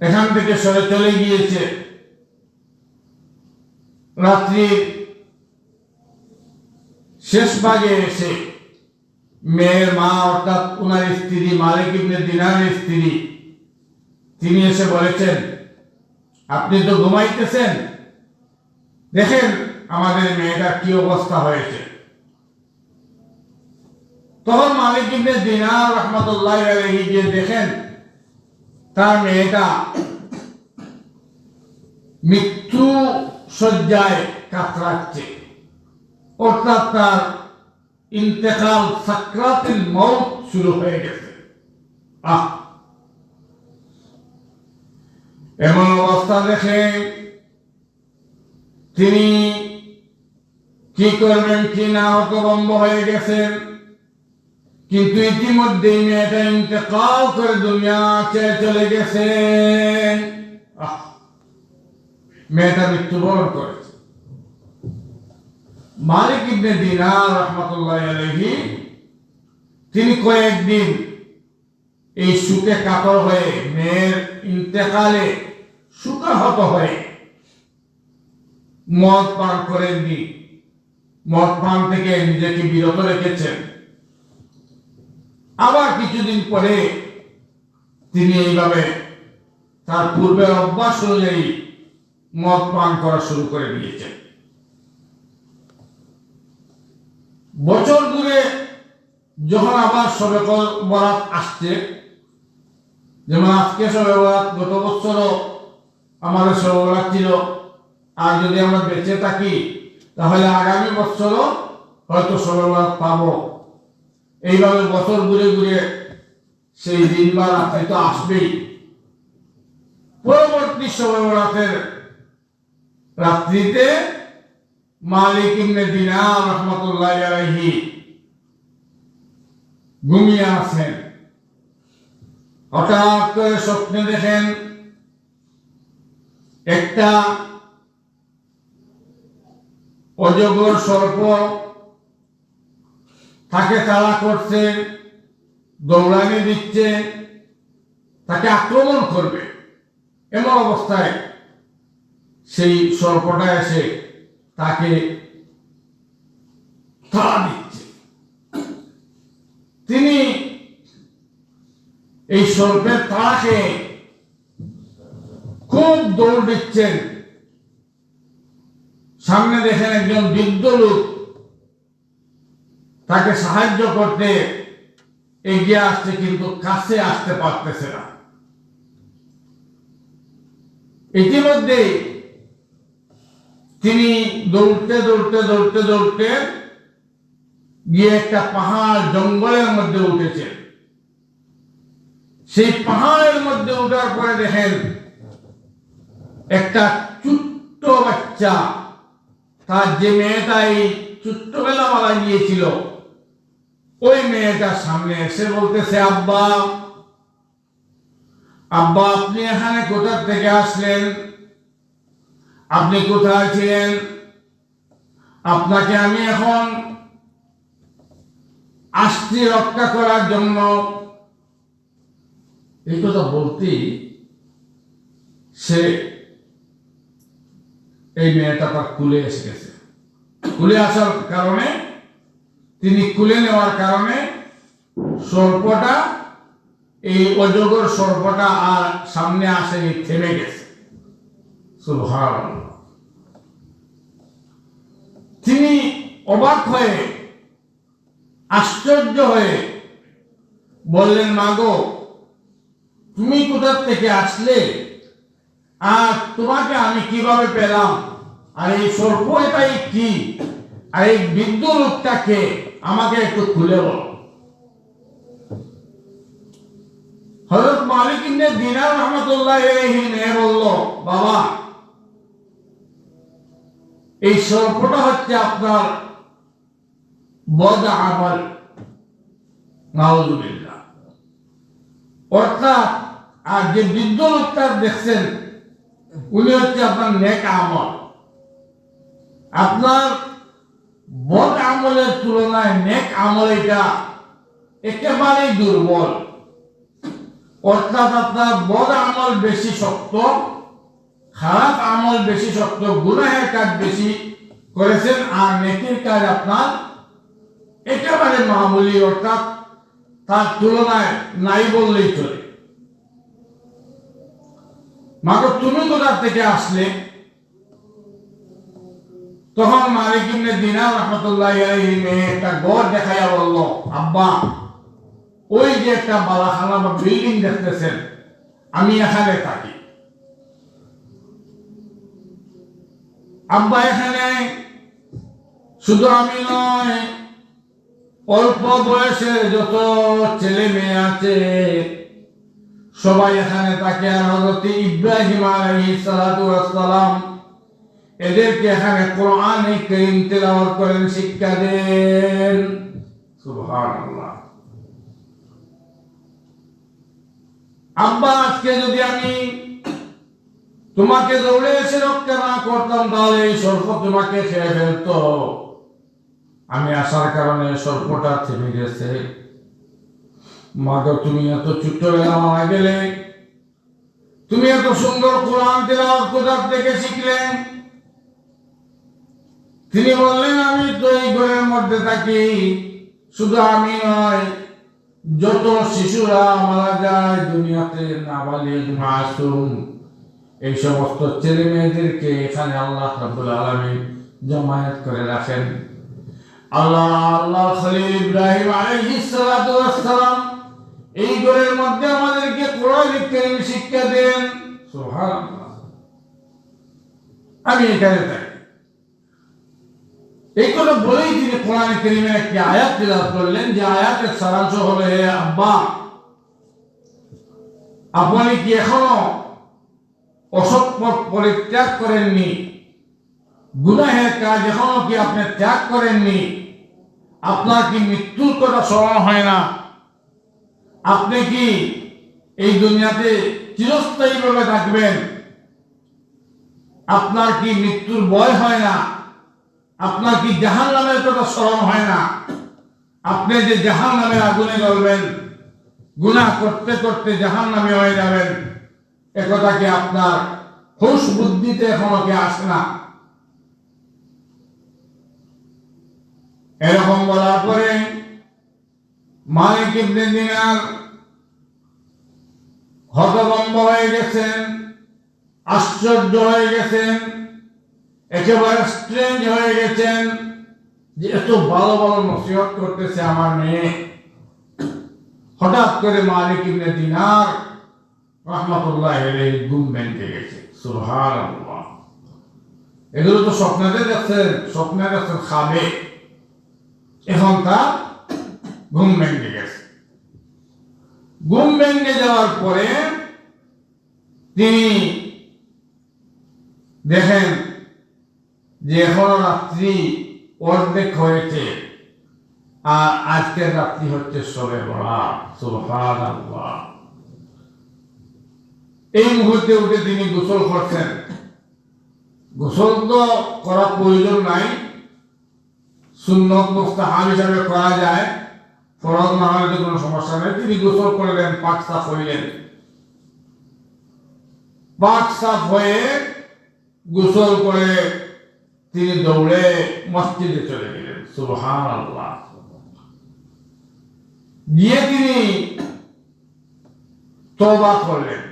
এখান থেকে সরে চলে গিয়েছে। রাত্রির শেষ ভাগে এসে মেয়ের মা, অর্থাৎ উনার স্ত্রী, মালিক ইবনে দিনারের স্ত্রী, তিনি এসে বলেছেন, আপনি তো ঘুমাইতেছেন, দেখেন আমাদের মেয়েটার কি অবস্থা হয়েছে। তখন মালিক ইবনে দিনার রাহমাতুল্লাহ আলাইহি গিয়ে দেখেন তার মেয়েটা মৃত্যু শয্যায় কাতরাচ্ছে, অর্থাৎ তার ইন্তেকাল, সাকরাতুল মউত শুরু হয়ে গেছে। এমন অবস্থা দেখে তিনি কি করবেন কি না হতভম্ব হয়ে গেছেন। কিন্তু ইতিমধ্যেই মেয়েটা ইন্তেকাল করে দুনিয়া ছেড়ে চলে গেছে। মেয়েটা মৃত্যুবরণ করেছে। মালিক ইবনে দিনার রাহমাতুল্লাহ আলাইহি তিনি কয়েকদিন এই শোকে কাতর হয়ে, মেয়ের ইন্তেকালে শোকাহত হয়ে মদ পান করেননি, মদ পান থেকে নিজেকে বিরত রেখেছেন। আবার কিছুদিন পরে তিনি এইভাবে তার পূর্বের অভ্যাস অনুযায়ী মদ পান করা শুরু করে দিয়েছেন। বছর ঘুরে যখন আবার শবে বরাত আসছে, যেমন আজকে শবে বরাত, গত বছরও আমাদের শবে বরাত ছিল, আর যদি আমরা বেঁচে থাকি তাহলে আগামী বছরও হয়তো শবে বরাত পাবো। এইভাবে বছর ঘুরে ঘুরে সেই দিন বা রাত্রি তো আসবেই। পরবর্তী শবে বরাতের রাত্রিতে মালিক ইবনে দিনার রাহমাতুল্লাহি আলাইহি ঘুমিয়ে আছেন। হঠাৎ করে স্বপ্নে দেখেন একটা অজগর সর্প তাকে তাড়া করছে, দৌড়ানি দিচ্ছে, তাকে আক্রমণ করবে। এমন অবস্থায় সেই সর্পটা এসে তাকে তাড়া দিচ্ছে। তিনি এই সর্পের তাড়া খেয়ে খুব দৌড় দিচ্ছেন। সামনে দেখেন একজন বৃদ্ধ লোক তাকে সাহায্য করতে এগিয়ে আসছে, কিন্তু কাছে আসতে পারতেছে না। ইতিমধ্যে তিনি দৌড়তে দৌড়তে দৌড়তে দৌড়তে গিয়ে একটা পাহাড় জঙ্গলের মধ্যে উঠেছেন। সেই পাহাড়ের মধ্যে ওঠার পরে দেখেন একটা ছোট্ট বাচ্চা, তার যে মেয়েটা এই ছোট্টবেলা মারা গিয়েছিল, ওই মেয়েটা সামনে এসে বলতেছে, আব্বা আব্বা আপনি এখানে কোথা থেকে আসলেন? আপনি কোথায় ছিলেন? আপনাকে আমি এখন আসছি রক্ষা করার জন্য। এই কথা বলতেই সে এই মেয়েটা তার কুলে এসে গেছে। কুলে আসার কারণে, তিনি কুলে নেওয়ার কারণে সর্পটা, এই অজগর সর্পটা আর সামনে আসেনি, থেমে গেছে। সুবহানাল্লাহ। তিনি অবাক হয়ে, আশ্চর্য হয়ে বললেন, মাগো তুমি কোথা থেকে আসলে, আর তোমাকে আমি কিভাবে পেলাম, আর এই সর্প এটাই কি, আর এই বৃদ্ধ লোকটাকে আমাকে একটু খুলে বলো। হযরত মালিক ইবনে দিনার রাহমাতুল্লাহি আলাইহি মেয়ে বলল, বাবা এই সর্পটা হচ্ছে আপনার বদ আমল, নাউযুবিল্লাহ। অর্থাৎ আর যে বৃদ্ধ লোকটা দেখছেন উনি হচ্ছে আপনার নেক আমল। আপনার বদ আমলের তুলনায় নেক আমল এটা একেবারেই দুর্বল। অর্থাৎ আপনার বদ আমল বেশি শক্ত, খারাপ আমল বেশি শক্ত, গুনাহের কাজ বেশি করেছেন, আর নেকির কাজ আপনার একেবারে মামুলি, অর্থাৎ তার তুলনায় নাই বললেই চলে। মাগো তুমি কোথা থেকে আসলে? তখন মালিক ইবনে দিনার রাহমাতুল্লাহি আলাইহি মেয়ে একটা ঘর দেখাইয়া বলল, আব্বা ওই যে একটা বালাখানা বা বিল্ডিং দেখতেছেন, আমি এখানে থাকি। আব্বা এখানে শুধু আমি নয়, অল্প বয়সের যত ছেলে মেয়ে আছে সবাই এখানে থাকে। আর হযরত ইব্রাহিম আলাইহিস সালাতু ওয়াস সালাম এদেরকে এখানে কোরআনে কারীম তেলাওয়াত করেন, শিক্ষা দেন। সুবহানাল্লাহ। আব্বা আজকে যদি আমি তোমাকে দৌড়ে এসে রক্ষা না করতাম, তাহলে এই সর্প তোমাকে খেয়ে ফেলতো। আমি আসার কারণে সর্পটা থেমে গেছে। মাগো তুমি এত ছোট্টবেলা মারা গেলে, তুমি এত সুন্দর কোরআন তেলাওয়াত কোথা থেকে শিখলে? তিনি বললেন, আমি তো এই ঘরের মধ্যে থাকি। শুধু আমি নয়, যত শিশুরা মারা যায় দুনিয়াতে, নাবালিগ, মাসুম, এই সমস্ত ছেলে মেয়েদেরকে এখানে আল্লাহ রাব্বুল আলামিন জামায়াত করে রাখেন। আল্লাহ খলিল ইব্রাহিম আলাইহিস সালাতু ওয়াস সালাম এই ঘরের মধ্যে আমাদেরকে কোরআন কারীম শিক্ষা দেন। সুবহানাল্লাহ। আমি এখানে থাকি। এই কথা বলেই তিনি কোরআন কারীমের একটি আয়াত তেলাওয়াত করলেন, যে আয়াতের সারাংশ হলো, হে আব্বা আপনি কি এখনো অসৎ পথ পরিত্যাগ করেননি? গুনাহের কাজ এখনো কি আপনি ত্যাগ করেননি? আপনার কি মৃত্যুর কথা স্মরণ হয় না? আপনি কি এই দুনিয়াতে চিরস্থায়ীভাবে থাকবেন? আপনার কি মৃত্যুর ভয় হয় না? আপনার কি জাহান্নামের কথা স্মরণ হয় না? আপনি যে জাহান্নামের আগুনে জ্বলবেন, গুনাহ করতে করতে জাহান্নামে হয়ে যাবেন, একথা কি আপনার হুঁশ বুদ্ধিতে এখনো কি আসে না? এরকম বলার পরে মালিক ইবনে দিনার হতভম্ব হয়ে গেছেন, আশ্চর্য হয়ে গেছেন, একেবারে স্ট্রেঞ্জ হয়ে গেছেন যে এত ভালো ভালো নসিহত করতেছে আমার মেয়ে, হঠাৎ করে মালিক ইবনে দিনার রাহমাতুল্লাহি আলাইহি ঘুম ভেঙে গেছে। সুবহানাল্লাহ। এগুলো তো স্বপ্নেতে দেখছেন, স্বপ্নে দেখছেন খাবে, এখন তার ঘুম ভেঙে গেছে। ঘুম ভেঙে যাওয়ার পরে তিনি দেখেন যে এখনো রাত্রি অর্ধেক হয়েছে, আর আজকের রাত্রি হচ্ছে শবে বরাত। সুবহানাল্লাহ। এই মুহূর্তে উঠে তিনি গোসল করছেন। গোসল তো করার প্রয়োজন নাই, সুন্নত মুস্তাহাব হিসাবে করা যায়, ফরজ না হলে কোনো সমস্যা নেই। তিনি গোসল করলেন, পাক সাফ হইলেন। পাক সাফ হয়ে গোসল করে তিনি দৌড়ে মসজিদে চলে গেলেন। সুবহানাল্লাহ। গিয়ে তিনি তওবা করলেন।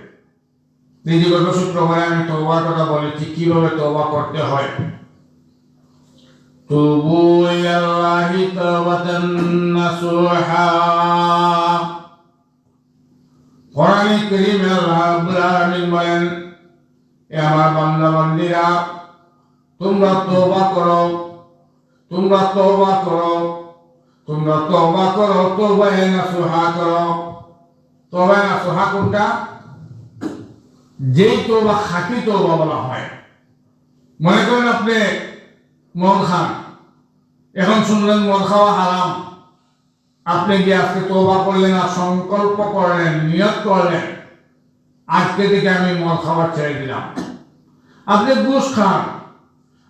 তিনি গত শুক্রবারে আমি তওবার কথা বলেছি, কিভাবে তওবা করতে হয়। তুবু ইলাল্লাহি তাওবাতান নাসুহা। কোরআনে কারীমে আল্লাহ রাব্বুল আলামিন বলেন, এ আমার বান্দা বান্দীরা, তোমরা তওবা করো, তোমরা তওবা করো, তোমরা তওবা করো, তওবায়ে নাসুহা করো। তওবায়ে নাসুহা কোনটা? যেই তওবা খাঁটি তওবা বলা হয়। মনে করেন আপনি মদ খান, এখন শুনলেন মদ খাওয়া হারাম, আপনি গিয়ে আজকে তওবা করলেন আর সংকল্প করলেন, নিয়ত করলেন আজকে থেকে আমি মদ খাওয়া ছেড়ে দিলাম। আপনি ঘুষ খান,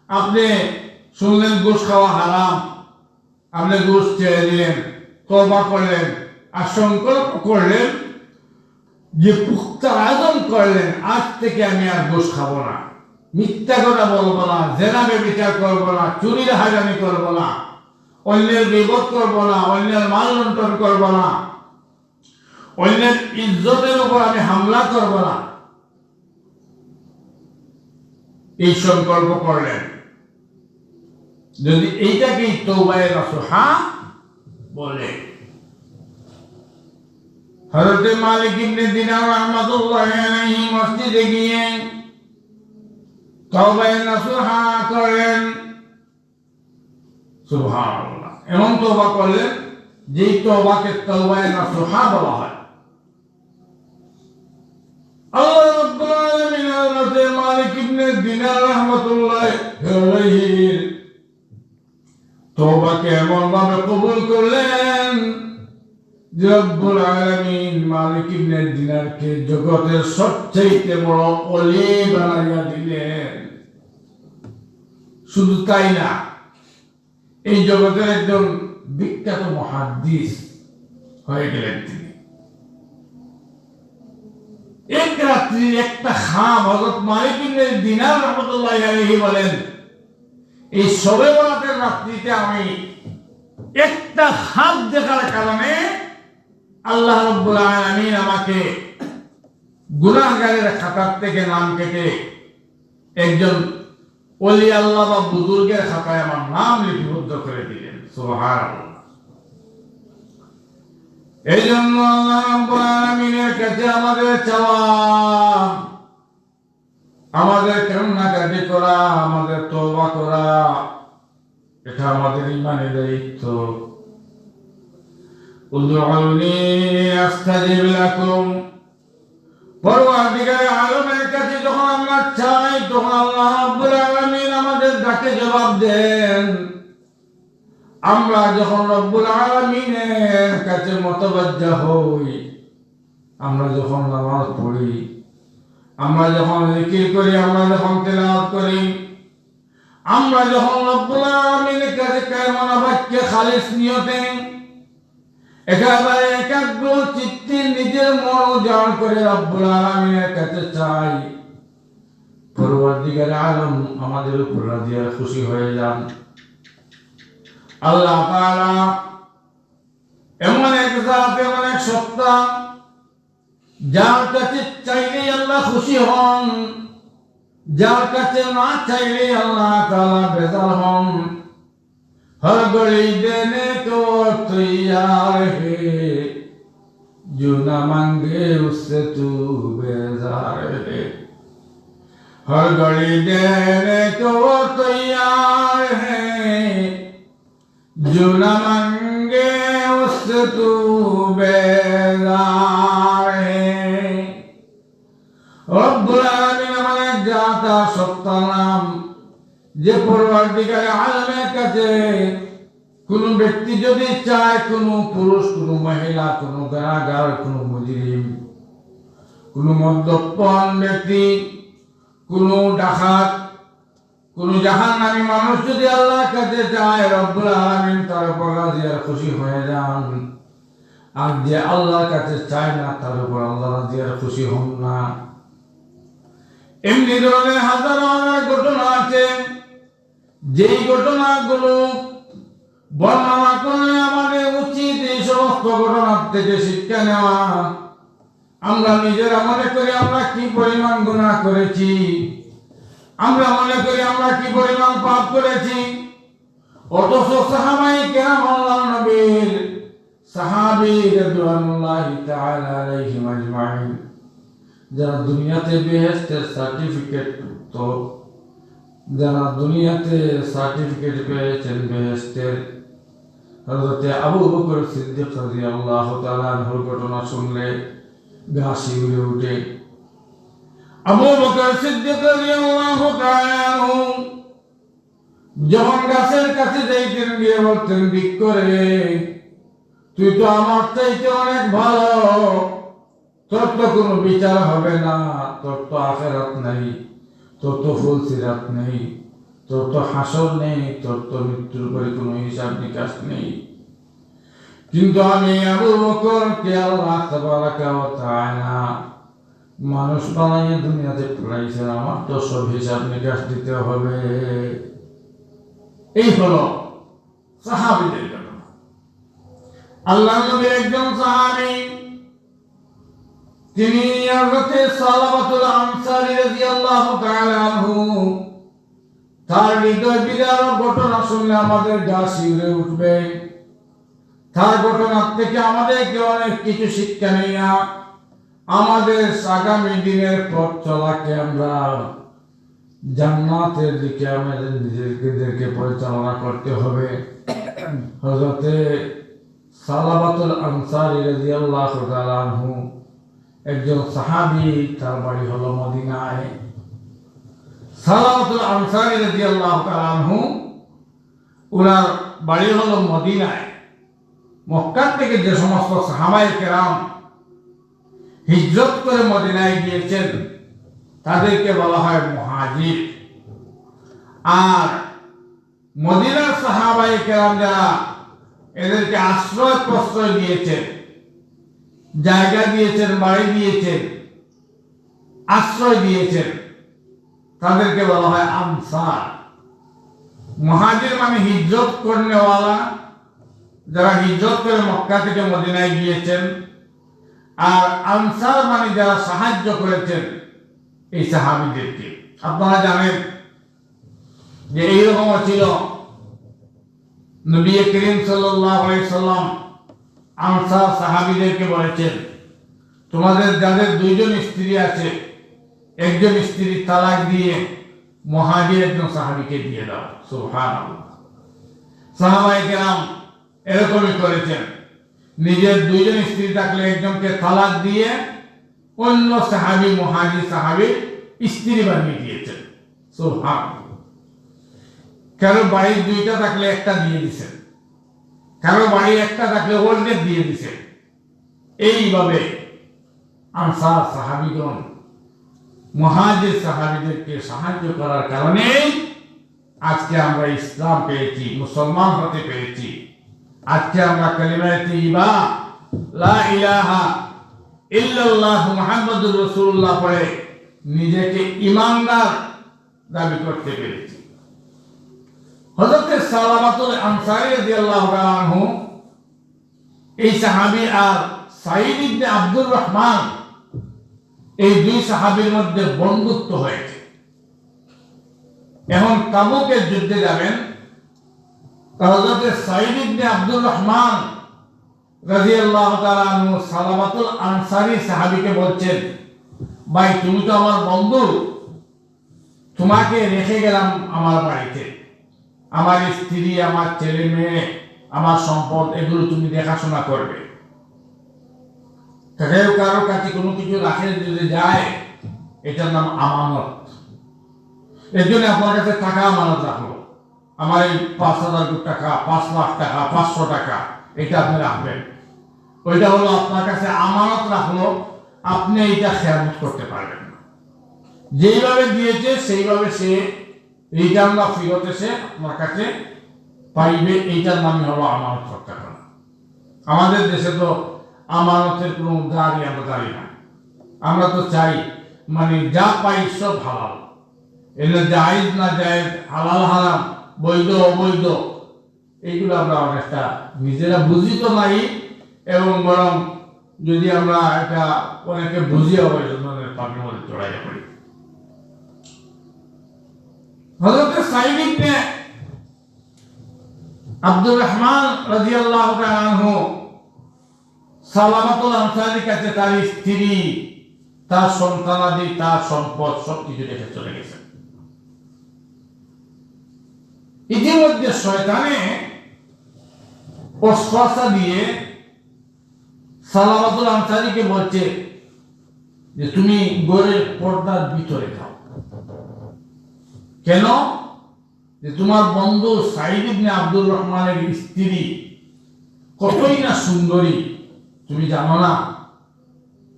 আপনি শুনলেন ঘুষ খাওয়া হারাম, আপনি ঘুষ ছেড়ে দিলেন, তওবা করলেন আর সংকল্প করলেন যে পুখ্তা আয়োজন করলেন আজ থেকে আমি আর ঘুষ খাবো না, মিথ্যা কথা বলবো না, জেনা ব্যভিচার করবো না, চুরি হারামি করবো না, অন্যের বিপদ করবো না, অন্যের মাল লুণ্ঠন করবো না, অন্যের ইজ্জতের উপর আমি হামলা করবো না, এই সংকল্প করলেন। যদি এইটাকেই তওবায়ে নাসুহা বলে। হযরত মালিক ইবনে দিনার রাহমাতুল্লাহি আলাইহি মসজিদে গিয়ে তওবায়ে নাসুহা করলেন। সুবহানাল্লাহ। এমন তওবা করলেন যেই তওবাকে তওবায়ে নাসুহা বলা হয়। আল্লাহ রাব্বুল আলামিন হযরত মালিক ইবনে দিনার রাহমাতুল্লাহি আলাইহি তওবাকে এমন ভাবে কবুল করলেন যে রব্বুল আলামিন মালিক ইবনে দিনারকে জগতের সবচেয়ে বড় ওলি বানাইয়া দিলেন। শুধু তাই না, এই জগতের একজন বিখ্যাত মুহাদ্দিস হয়ে গেলেন তিনি। এক রাত্রি একটা খাম হযরত মালিক ইবনে দিনার রাহমাতুল্লাহি আলাইহি বলেন, এই শবে বরাতের রাত্রিতে আমি একটা খাম দেখার কারণে আল্লাহ রাব্বুল আলামিন আমাকে গুনাহগারের খাতার থেকে নাম কেটে একজন ওলি আল্লাহ বা বুজুর্গের খাতায় আমার নাম লিপিবদ্ধ করে দিলেন। সুবহানাল্লাহ। এই জন্য আল্লাহ রাব্বুল আলামিনের কাছে আমাদের চাওয়া, আমাদের কান্নাকাটি করা, আমাদের তওবা করা, এটা আমাদের ঈমানের দায়িত্ব। উদউনি আস্তাজিব লাকুম। পরওয়ারদিগারে আলমের কাছে যখন আমরা চাই তখন আল্লাহ রাব্বুল আলামিন আমাদের ডাকে ডাকে জবাব দেন। আমরা যখন রব্বুল আলামিনের কাছে মুতাওয়াজ্জা হই, আমরা যখন নামাজ পড়ি, আমরা যখন জিকির করি, আমরা যখন তেলাওয়াত করি, আমরা যখন রব্বুল আলামিনের কাছে কায়মনা বাক্যে খালিস নিয়তে একেবারে একাগ্র চিত্তে নিজের মন উজাড় করে রব্বুল আলামিনের কাছে চাই, পরওয়ারদিগার আলম আমাদের উপর রাজি আর খুশি হয়ে যান। আল্লাহ তাআলা এমন এক জাত, এমন এক সত্তা, যার কাছে চাইলেই আল্লাহ খুশি হন, যার কাছে না চাইলে আল্লাহ তাআলা বেজার হন। हर घड़ी देने को तैयार है, जो न मांगे उससे तू बेजार है। हर घड़ी देने को तैयार है, जो न मांगे उससे तू बेजार है। रब्बुल आलमीन हमारे जाता सत्ता नाम, যে পরওয়ারদিগারে আলমের কাছে কোন ব্যক্তি যদি চায়, কোন পুরুষ, কোন মহিলা, কোন গুনাহগার, কোন মুজরিম, কোন মদ্যপান ব্যক্তি, কোন ডাকাত, কোন জাহান্নামী মানুষ যদি আল্লাহর কাছে চায়, রব্বুল আলামিন তার উপর রাজি আর খুশি হয়ে যান। আর যে আল্লাহর কাছে চায় না, তার উপর আল্লাহ রাজি আর খুশি হন না। এমনি ধরনের হাজারো ঘটনা আছে, যেই ঘটনাগুলো বর্ণনা করলে আমাদের উচিত এই সমস্ত ঘটনার থেকে শিক্ষা নেওয়া। আমরা নিজেরা মনে করি আমরা কি পরিমাণ গুনাহ করেছি, আমরা মনে করি আমরা কি পরিমাণ পাপ করেছি, অথচ সাহাবায়ে কেরাম আল্লাহর নবীর সাহাবী রাদিয়াল্লাহু তাআলা আলাইহিম আজমাইন, যারা দুনিয়াতে বেহেশতের সার্টিফিকেট, তো যারা দুনিয়াতে সার্টিফিকেট পেয়েছেন বেহেশতের, হযরত আবু বকর সিদ্দিক রাদিয়াল্লাহু তাআলা আনহুর ঘটনা শুনলে গা শিউরে ওঠে। আবু বকর সিদ্দিক রাদিয়াল্লাহু তাআলা আনহু যখন গাছের কাছে যাইতেন, গিয়ে বলতেন, বৃক্ষ রে, তুই তো আমার চাইতে অনেক ভালো, তোর তো কোনো বিচার হবে না, তোর তো আখিরাত নাই, তোর তো ফুলসিরাত নেই, তোর তো হাসর নেই, তোর তো মৃত্যুর পরে কোনো হিসাব নিকাশ নেই। কিন্তু আমি আবু বকর কে আল্লাহ তাবারাকা ওয়া তাআলা মানুষ বানাইয়ে দুনিয়াতে পড়াইছেন, আমার তো সব হিসাব নিকাশ দিতে হবে। এই হলো সাহাবীদের ঘটনা। আল্লাহর নবীর একজন সাহাবী, তিনি হযরত সালাবাতুল আনসারী রাদিয়াল্লাহু তাআলা আনহু, তার হৃদয় বিদারক ঘটনা শুনলে আমাদের গা শিউরে উঠবে। তার ঘটনা থেকে আমাদেরকে অনেক কিছু শিক্ষা নেওয়া, আমাদের আগামী দিনের পথ চলাকে আমরা জান্নাতের দিকে আমাদের নিজেদেরকে পরিচালনা করতে হবে। হযরত সালাবাতুল আনসারী রাদিয়াল্লাহু তাআলা আনহু একজন সাহাবী, তার বাড়ি হলো মদিনায়। সালাবাতুল আনসারী রাদিয়াল্লাহু তাআলা আনহু, ওনার বাড়ি হলো মদিনায়। মক্কা থেকে যে সমস্ত সাহাবায়ে কেরাম হিজরত করে মদিনায় গিয়েছেন, তাদেরকে বলা হয় মুহাজির। আর মদিনার সাহাবায়ে কেরাম যারা এদেরকে আশ্রয় প্রশ্রয় দিয়েছেন, জায়গা দিয়েছেন, বাড়ি দিয়েছেন, আশ্রয় দিয়েছেন, তাদেরকে বলা হয় আনসার। মুহাজির মানে হিজরত করনেওয়ালা, যারা হিজরত করে মক্কা থেকে মদিনায় গিয়েছেন। আর আনসার মানে যারা সাহায্য করেছেন এই সাহাবীদেরকে। আপনারা জানেন যে এইরকম ছিল, নবী করিম সাল্লাল্লাহু আলাইহি সাল্লাম আনসার সাহাবীদেরকে বলেছেন, তোমাদের যাদের দুইজন স্ত্রী আছে, একজন স্ত্রী তালাক দিয়ে মুহাজির একজন সাহাবীকে দিয়ে দাও। সুবহানাল্লাহ। সাহাবায়ে কেরাম এরকমই করেছেন, নিজের দুইজন স্ত্রী থাকলে একজনকে তালাক দিয়ে অন্য সাহাবী, মুহাজির সাহাবী স্ত্রী বানিয়ে দিয়েছেন। সুবহানাল্লাহ। কারো বাড়ি দুইটা থাকলে একটা দিয়ে দিছেন, কারো বাড়ি একটা থাকলে অন্যের দিয়ে দিছেন। এইভাবে আনসার সাহাবীগণ মুহাজির সাহাবীদেরকে সাহায্য করার কারণে আজকে আমরা ইসলাম পেয়েছি, মুসলমান হতে পেরেছি। আজকে আমরা কালিমায়ে তাইয়্যিবা লা ইলাহা ইল্লাল্লাহ মুহাম্মাদুর রাসূলুল্লাহ পড়ে নিজেকে ঈমানদার দাবি করতে পেরেছি। হযরত সালামাতুল আনসারী রাদিয়াল্লাহু তাআলা আনহু, এই সাহাবী আর সাঈদ ইবনে আব্দুর রহমান, এই দুই সাহাবীর মধ্যে বন্ধুত্ব হয়েছে। এখন তাবুকের যুদ্ধে যাবেন, হযরত সাঈদ ইবনে আব্দুর রহমান রাদিয়াল্লাহু তাআলা আনহু সালামাতুল আনসারী সাহাবীকে বলছেন, ভাই তুমি তো আমার বন্ধু, তোমাকে রেখে গেলাম আমার বাড়িতে, আমার স্ত্রী, আমার ছেলে মেয়ে, আমার সম্পদ, এগুলো তুমি দেখাশোনা করবে। কেউ কারো কাছে কোনো কিছু রাখে যদি যায়, এটার নাম আমানত। এর জন্য আপনার কাছে টাকা আমানত রাখলো, আমার এই 5,000 টাকা, 5 লাখ টাকা, 500 টাকা, এটা আপনি রাখবেন। ওইটা হলো আপনার কাছে আমানত রাখলো, আপনি এটা খেয়ানত করতে পারবেন না। যেইভাবে দিয়েছে সেইভাবে সে রিটার্ন বা ফেরত এসে আপনার কাছে পাইবে। এইটার নামই হলো আমানত রক্ষা করা। আমাদের দেশে তো আমানতের কোনো দাঁড়িয়ে আমরা দাঁড়িয়ে না। আমরা তো চাই মানে যা পাই সব হালাল, এগুলো জায়েজ না জায়েজ, হালাল হারাম, বৈধ অবৈধ, এইগুলো আমরা অনেকটা নিজেরা বুঝি তো নাই, এবং বরং যদি আমরা এটা অনেকে বুঝি অবৈধ পাগলের মধ্যে জড়াইয়া পড়ি। হযরত সাঈদ ইবনে আব্দুর রহমান রাদিয়াল্লাহু তাআলা আনহু সালামাতুল আনসারীর কাছে তার স্ত্রী, তার সন্তানাদি, তার সম্পদ সবকিছু রেখে চলে গেছে। ইতিমধ্যে শয়তানে ওয়াসওয়াসা দিয়ে সালামাতুল আনসারীকে বলছে যে তুমি ঘরের পর্দার ভিতরে যাও। কেন? যে তোমার বন্ধু সাঈদ ইবনে আব্দুর রহমানের স্ত্রী কতই না সুন্দরী, তুমি জানো না?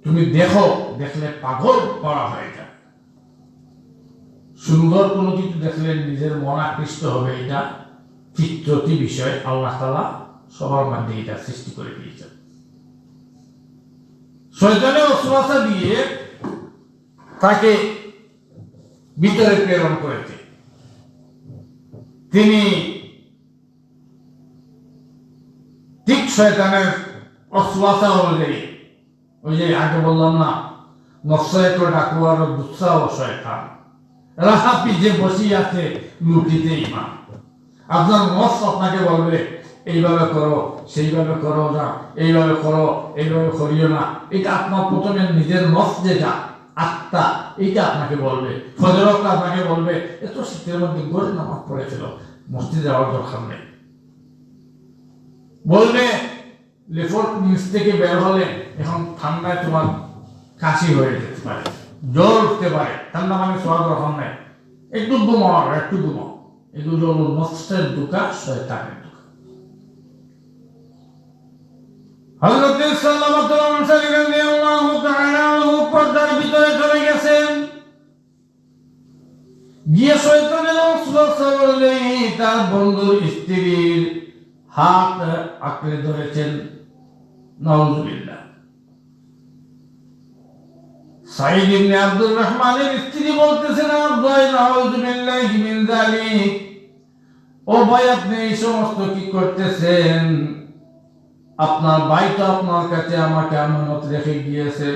তুমি দেখো, দেখলে পাগল করা হয়ে যায়। সুন্দর কোনো কিছু দেখলে নিজের মন আকৃষ্ট হবে, এটা ফিতরতি বিষয়। আল্লাহ তাআলা সবার মধ্যে এটা সৃষ্টি করে দিয়েছেন। শয়তানে ওয়াসওয়াসা দিয়ে তাকে ভিতরে প্রেরণ করেছে। তিনি ঠিক শয়তানের ওয়াসওয়াসা অনুযায়ী, ওই যে আগে বললাম না, নফসে কো ডাকু আর দুসরা ও শয়তান, রাহা পিছে বসি আছে লুটিতে ইমান। আপনার নফস আপনাকে বলবে এইভাবে করো, সেইভাবে করো না, এইভাবে করো, এইভাবে করিও না। এটা আপনার প্রথমে নিজের নফস, যেটা আত্মা, এইটা আপনাকে বলবে। ফজরত আপনাকে বলবে এত শীতের মধ্যে গড়ে নামাজ পড়েছিল, মসজিদে যাওয়ার দরকার নেই। বলবে লেফট নিচ থেকে বের হলে এখন ঠান্ডায় তোমার কাশি হয়ে যেতে পারে, জ্বর উঠতে পারে, ঠান্ডা মানে শোয়ার দরকার নেই, একটু ঘুমাও, একটু ঘুমাও। এগুলো হলো নফসের দুকা, শয়তানের দুকা। হযরত সালামাতুল আনসারী রাদিয়াল্লাহু তাআলা আনহু পর্দার ভিতরে চলে গেছেন। গিয়ে শয়তানের ওয়াসওয়াসা অনুযায়ী তার বন্ধুর স্ত্রীর হাত আঁকড়ে ধরেছেন। নাউযুবিল্লাহ। সাঈদ ইবনে আব্দুর রহমানের স্ত্রী বলতেছেন, নাউযুবিল্লাহি মিন যালিক, ও ভাই আপনি এই সমস্ত কি করতেছেন? আপনার ভাই তো আপনার কাছে আমাকে আমানত রেখে গিয়েছে,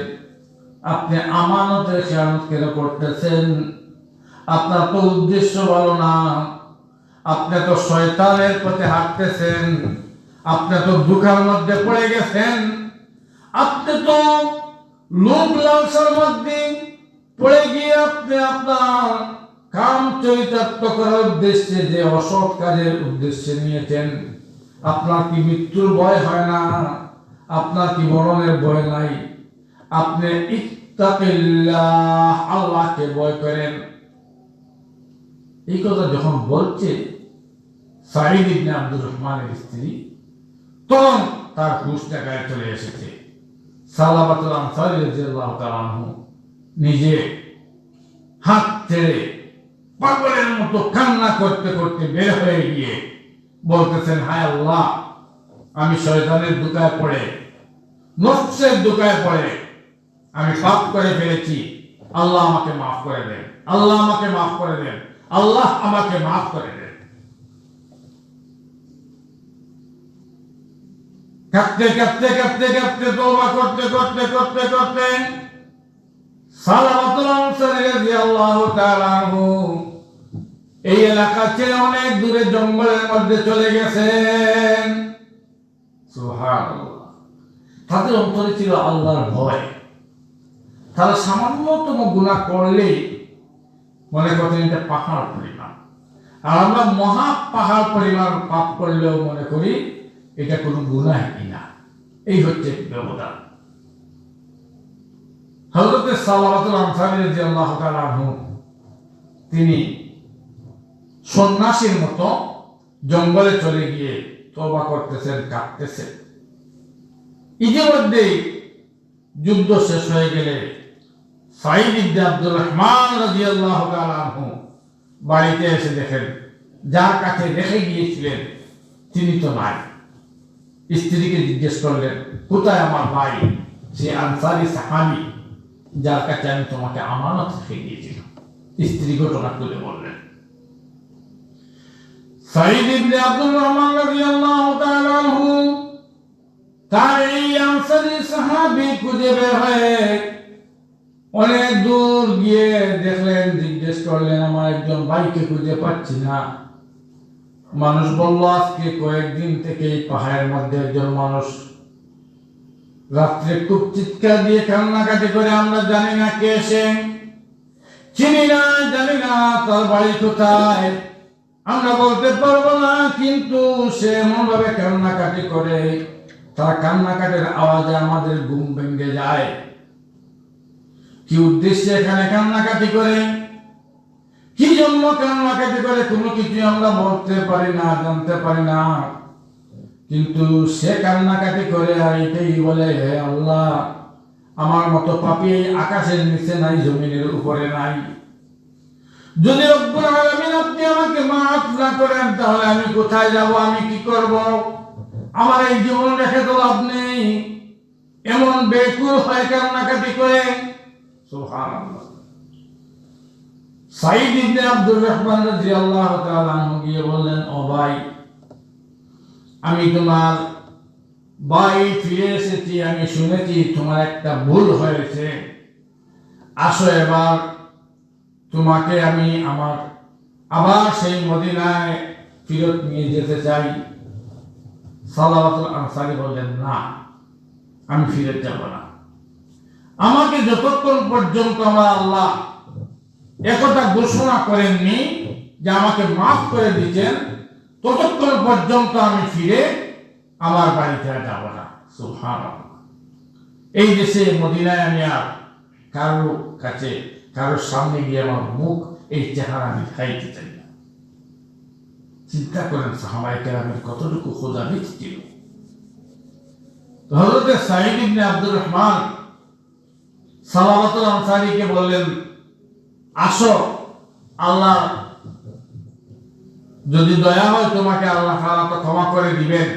আপনি আমানতের খেয়ানত কেন করতেছেন? আপনার তো উদ্দেশ্য ভালো না, আপনি তো শয়তানের পথে হাঁটতেছেন, আপনি তো দুঃখের মধ্যে পড়ে গেছেন, আপনি তো লোভ লালসার মধ্যে পড়ে গিয়ে আপনি আপনার কাম চরিতার্থ করার উদ্দেশ্যে যে অসৎ কাজের উদ্দেশ্যে নিয়েছেন। আপনার কি মৃত্যুর ভয় হয় না? আপনার কি মরণের ভয় নাই? আপনি ইত্তাকিল্লাহ, আল্লাহকে ভয় করেন। এই কথা যখন বলছে সাঈদ ইবনে আব্দুর রহমানের স্ত্রী, তখন তার হুঁশ জায়গায় চলে এসেছে। সালাবাতুল আনসারী রাদিয়াল্লাহু তাআলা আনহু নিজে হাত ছেড়ে পাগলের মতো কান্না করতে করতে বের হয়ে গিয়ে বলতেছেন, হায় আল্লাহ, আমি শয়তানের ধোঁকায় পড়ে, নফসের ধোঁকায় পড়ে আমি পাপ করে ফেলেছি। আল্লাহ আমাকে মাফ করে দেন, আল্লাহ আমাকে মাফ করে দেন, আল্লাহ আমাকে মাফ করে দেন। কাঁদতে কাঁদতে কাঁদতে কাঁদতে তওবা করতে করতে করতে করতে সালাবাতুল আনসারী রাদিয়াল্লাহু তাআলা আনহু এই এলাকা ছেড়ে অনেক দূরে জঙ্গলের মধ্যে চলে গেছেন। সুবহানাল্লাহ। তাদের অন্তরে ছিল আল্লাহর ভয়। তারা সামান্যতম গুনাহ করলেই মনে করতেন এটা পাহাড় পরিমাণ, আর আমরা মহা পাহাড় পরিমাণ পাপ করলেও মনে করি এটা কোনো গুনাহই না। এই হচ্ছে ব্যবধান। হযরত সালাবাতুল আনসারী রাদিয়াল্লাহু তাআলা আনহু তিনি সন্ন্যাসীর মতো জঙ্গলে চলে গিয়ে তওবা করতেছেন, কাঁদতেছেন। ইতিমধ্যেই যুদ্ধ শেষ হয়ে গেলে সাঈদ ইবনে আব্দুর রহমান রাদিয়াল্লাহু তাআলা আনহু বাড়িতে এসে দেখেন যার কাছে রেখে গিয়েছিলেন তিনি তো নাই। স্ত্রীকে জিজ্ঞেস করলেন, কোথায় আমার ভাই, সে আনসারী সাহাবী যার কাছে আমি তোমাকে আমানত রেখে গিয়েছিলাম? স্ত্রী ঘটনা খুলে বললেন। সাঈদ ইবনে আব্দুর রহমান রাদিয়াল্লাহু তাআলা আনহু তার এই আনসারী সাহাবী খুঁজে বের হয়ে অনেক দূর গিয়ে দেখলেন, জিজ্ঞেস করলেন, আমার একজন ভাইকে খুঁজে পাচ্ছি না। মানুষ বলল, আজকে কয়েকদিন থেকে এই পাহাড়ের মধ্যে একজন মানুষ রাত্রে খুব চিৎকার দিয়ে কান্নাকাটি করে, আমরা জানি না কে সে, চিনি না, জানি না তার বাড়ি কোথায়, আমরা বলতে পারবো না, কিন্তু সে এমন ভাবে কান্নাকাটি করে, তার কান্নাকাটির আওয়াজে আমাদের ঘুম ভেঙে যায়। কি উদ্দেশ্যে এখানে কান্নাকাটি করে, কি জন্য কান্নাকাটি করে, কোনো কিছু আমরা বলতে পারি না, জানতে পারি না, কিন্তু সে কান্নাকাটি করে আর এটাই বলে, হে আল্লাহ, আমার মতো পাপী আকাশের নিচে নাই, জমিনের উপরে নাই। যদি রব্বুল আলামিন আপনি আমাকে মাফ না করেন তাহলে আমি কোথায় যাব, আমি কি করব? আমার এই জীবন রেখে তো লাভ নেই। এমন বেকুল হয়ে কান্নাকাটি করে। সুবহানাল্লাহ। সাঈদ ইবনে আব্দুর রহমান রাদিয়াল্লাহু তাআলা আনহু গিয়ে বললেন, ও ভাই, আমি তোমার ভাই ফিরে এসেছি, আমি শুনেছি তোমার একটা ভুল হয়েছে, আসো এবার তোমাকে আমি আবার সেই মদিনায় ফিরত নিয়ে যেতে চাই। সালাবাতুল আনসারী বললেন, না, আমি ফিরে যাব না। আমাকে যতক্ষণ পর্যন্ত আমার আল্লাহ একথা ঘোষণা করেননি যে আমাকে মাফ করে দিচ্ছেন, ততক্ষণ পর্যন্ত আমি ফিরে আমার বাড়িতে যাব না। সুবহানাল্লাহ। এই দেশে মদিনায় আমি আর কারো কাছে, কারোর সামনে গিয়ে আমার মুখ, এই চেহারা আমি দেখাইতে চাই না। চিন্তা করেন সাহাবায়ে কেরামের কতটুকু খোদাবিদ ছিল। হযরত সাঈদ ইবনে আব্দুর রহমান সালাবাতুল আনসারীকে বললেন, আসো, আল্লাহ যদি দয়া হয় তোমাকে আল্লাহ তাআলা তো ক্ষমা করে দিবেন।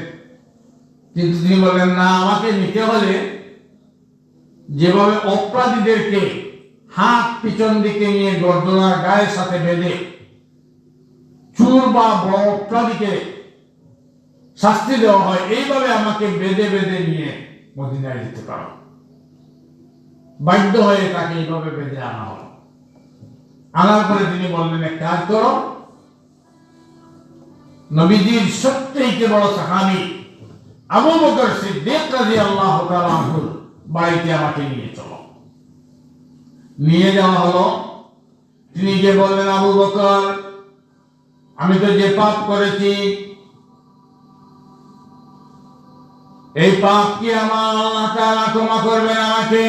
কিন্তু তিনি বললেন, না, আমাকে নিতে হলে যেভাবে অপরাধীদেরকে হাত পিছন দিকে নিয়ে গর্দনার গায়ের সাথে বেঁধে চোর বা বড় অপরাধীকে শাস্তি দেওয়া হয়, এইভাবে আমাকে বেঁধে বেঁধে নিয়ে মদিনায় যেতে পারো। বাধ্য হয়ে তাকে এইভাবে বেঁধে আনা হলো। আনার পরে তিনি বললেন, এক কাজ করো, নবীজির সবচেয়ে বড় সাহাবী আবু বকর সিদ্দিক রাদিয়াল্লাহু তাআলা আনহুর বাড়িতে আমাকে নিয়ে চলো। নিয়ে যাওয়া হলো। তিনি গিয়ে বললেন, আবু বকর, আমি তো যে পাপ করেছি, এই পাপ কি আমার আল্লাহ তাআলা ক্ষমা করবেন আমাকে?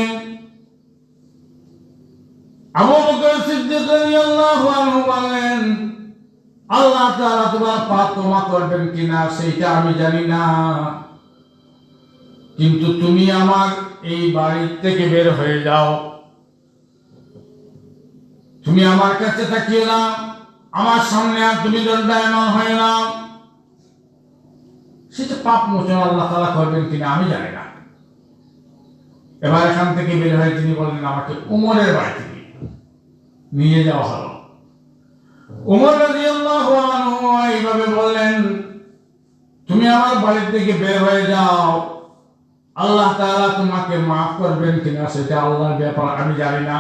আবু বকর সিদ্দিক রাদিয়াল্লাহু আনহু বললেন, আল্লাহ তাআলা তোমার পাপ ক্ষমা করবেন কিনা সেটা আমি জানি না, কিন্তু তুমি আমার এই বাড়ি থেকে বের হয়ে যাও, তুমি আমার কাছে তাকিয়ে নাও, আমার সামনে আর তুমি দণ্ডায়মান হয়ে নাও। সেটা পাপ মোচন আল্লাহ তাআলা করবেন কিনা আমি জানি না। এবার এখান থেকে বের হয়ে তিনি বললেন আমাকে উমরের বাড়ি থেকে নিয়ে যাওয়া হলো। উমর রাদিয়াল্লাহু আনহু এইভাবে বললেন, তুমি আমার বাড়ি থেকে বের হয়ে যাও, আল্লাহ তাআলা তোমাকে মাফ করবেন কিনা সেটা আল্লাহর ব্যাপার আমি জানি না।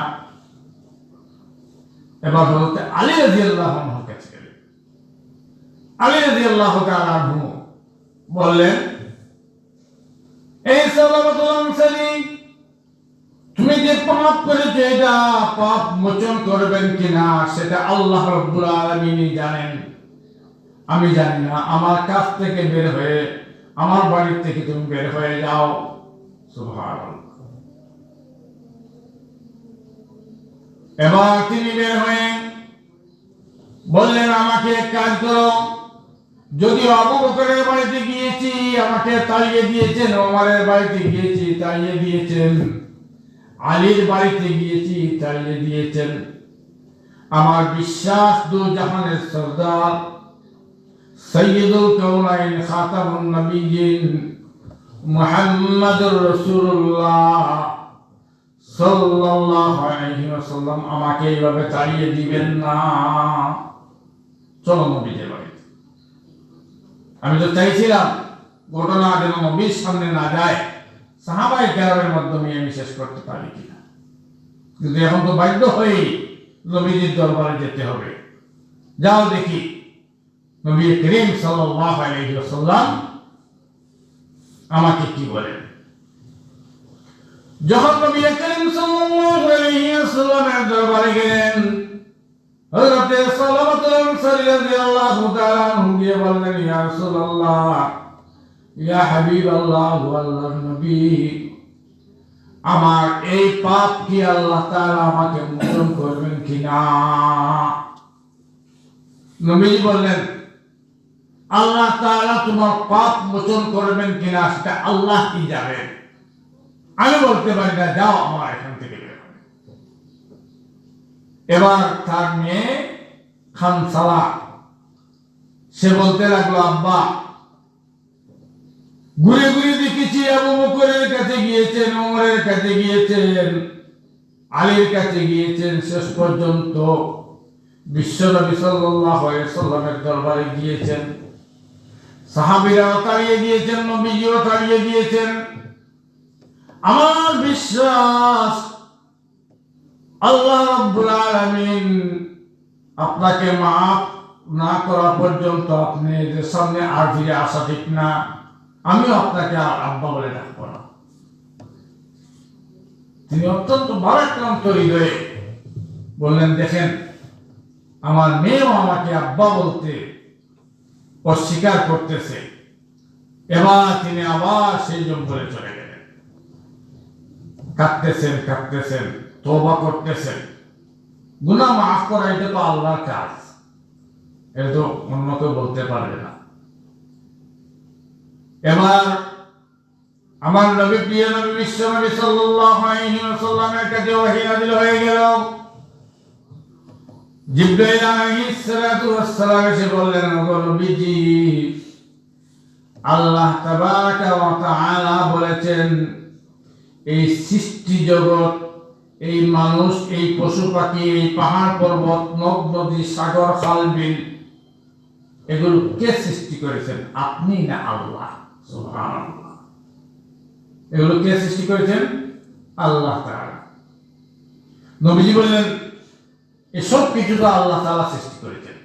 এবার বলতে আলী রাদিয়াল্লাহু আনহুর কাছে গেলেন। আলী রাদিয়াল্লাহু তাআলা আনহু বললেন, এই সালামাতুল আনসারী, তুমি যে পাপ করেছো এটা পাপ মোচন করবেন কিনা সেটা আল্লাহ রাব্বুল আলামিনই জানেন, আমি জানি না। আমার কাছ থেকে বের হয়ে, আমার বাড়ি থেকে তুমি বের হয়ে যাও। সুবহানাল্লাহ। এবার তিনি বের হয়ে বললেন, আমাকে এক কাজ করো, যদি আবু বকরের বাড়িতে গিয়েছি আমাকে তাড়িয়ে দিয়েছেন, ওমরের বাড়িতে গিয়েছি তাড়িয়ে দিয়েছেন, আলীর বাড়িতে গিয়েছি তাড়িয়ে দিয়েছেন, আমার বিশ্বাস দু জাহানের সরদার সাইয়্যিদুল কাউনাইন খাতামুন নবিয়্যিন মুহাম্মাদুর রাসূলুল্লাহ সাল্লাল্লাহু আলাইহি ওয়াসাল্লাম আমাকে এইভাবে তাড়িয়ে দিবেন না। চলো নবীজির বাড়িতে। আমি তো চাইছিলাম ঘটনা যেন নবীর সামনে না যায়, সাহাবায়ে কেরামের মাধ্যমে আমি শেষ করতে পারি কিনা, কিন্তু এখন তো বাধ্য হয়ে নবীজির দরবারে যেতে হবে। যাও দেখি নবী করিম সাল্লাল্লাহু আলাইহি ওয়াসাল্লাম আমাকে কি বলেন। যখন নবী করিম সাল্লাল্লাহু আলাইহি ওয়াসাল্লামের দরবারে গেলেন, হযরত সালামাতুল আনসারী রাদিয়াল্লাহু তাআলা আনহু গিয়ে বললেন, ইয়া রাসূলুল্লাহ, ইয়া হাবিবাল্লাহ, আল্লাহর নবী, আমার এই পাপ কি আল্লাহ তাআলা আমাকে মোচন করবেন কিনা? নবী বললেন, আল্লাহ তাআলা তোমার পাপ মোচন করবেন কিনা সেটা আল্লাহ কি জানেন, আমি বলতে পারি না, যাও আমার এখান থেকে বের হও। এবার তার মেয়ে খানসালা সে বলতে লাগলো, আব্বা, ঘুরে ঘুরে দেখেছি আবু বকরের কাছে গিয়েছেন, ওমরের কাছে গিয়েছেন, আলীর কাছে গিয়েছেন, শেষ পর্যন্ত বিশ্বনবী সাল্লাল্লাহু আলাইহি ওয়াসাল্লামের দরবারে গিয়েছেন, সাহাবীরাও তাড়িয়ে দিয়েছেন, নবীজিও তাড়িয়ে দিয়েছেন। আমার বিশ্বাস আল্লাহ রাব্বুল আলামিন আপনাকে মাফ না করা পর্যন্ত আপনি এদের সামনে আর ফিরে আসা ঠিক না, আমিও আপনাকে আর আব্বা বলে ডাকবো না। তিনি অত্যন্ত ভারাক্রান্ত হৃদয়ে বললেন, দেখেন আমার মেয়েও আমাকে আব্বা বলতে অস্বীকার করতেছে। এবার তিনি আবার সেই জঙ্গলে চলে গেলেন, কাঁদতেছেন কাঁদতেছেন, তওবা করতেছেন। গুনাহ মাফ করা এটা তো আল্লাহর কাজ, এটা তো অন্য কেউ বলতে পারবে না। এবার আমার নবী, প্রিয় নবী, বিশ্ব নবী সাল্লাল্লাহু আলাইহি ওয়াসাল্লামের কাছে ওহী নাযিল হয়ে গেল। জিবরাইল আলাইহিস সালাতু ওয়াস সালাম এসে বললেন, ওগো নবীজি, আল্লাহ তাবারাকা ওয়া তাআলা বলেছেন, এই সৃষ্টি জগৎ, এই মানুষ, এই পশু পাখি, এই পাহাড় পর্বত, নদ নদী, সাগর খাল বিল, এগুলো কে সৃষ্টি করেছেন, আপনি না আল্লাহ? সুবহানাল্লাহ। এগুলো কে সৃষ্টি করেছেন? আল্লাহ তাআলা। নবীজি বললেন, এসব কিছু তো আল্লাহ তাআলা সৃষ্টি করেছেন।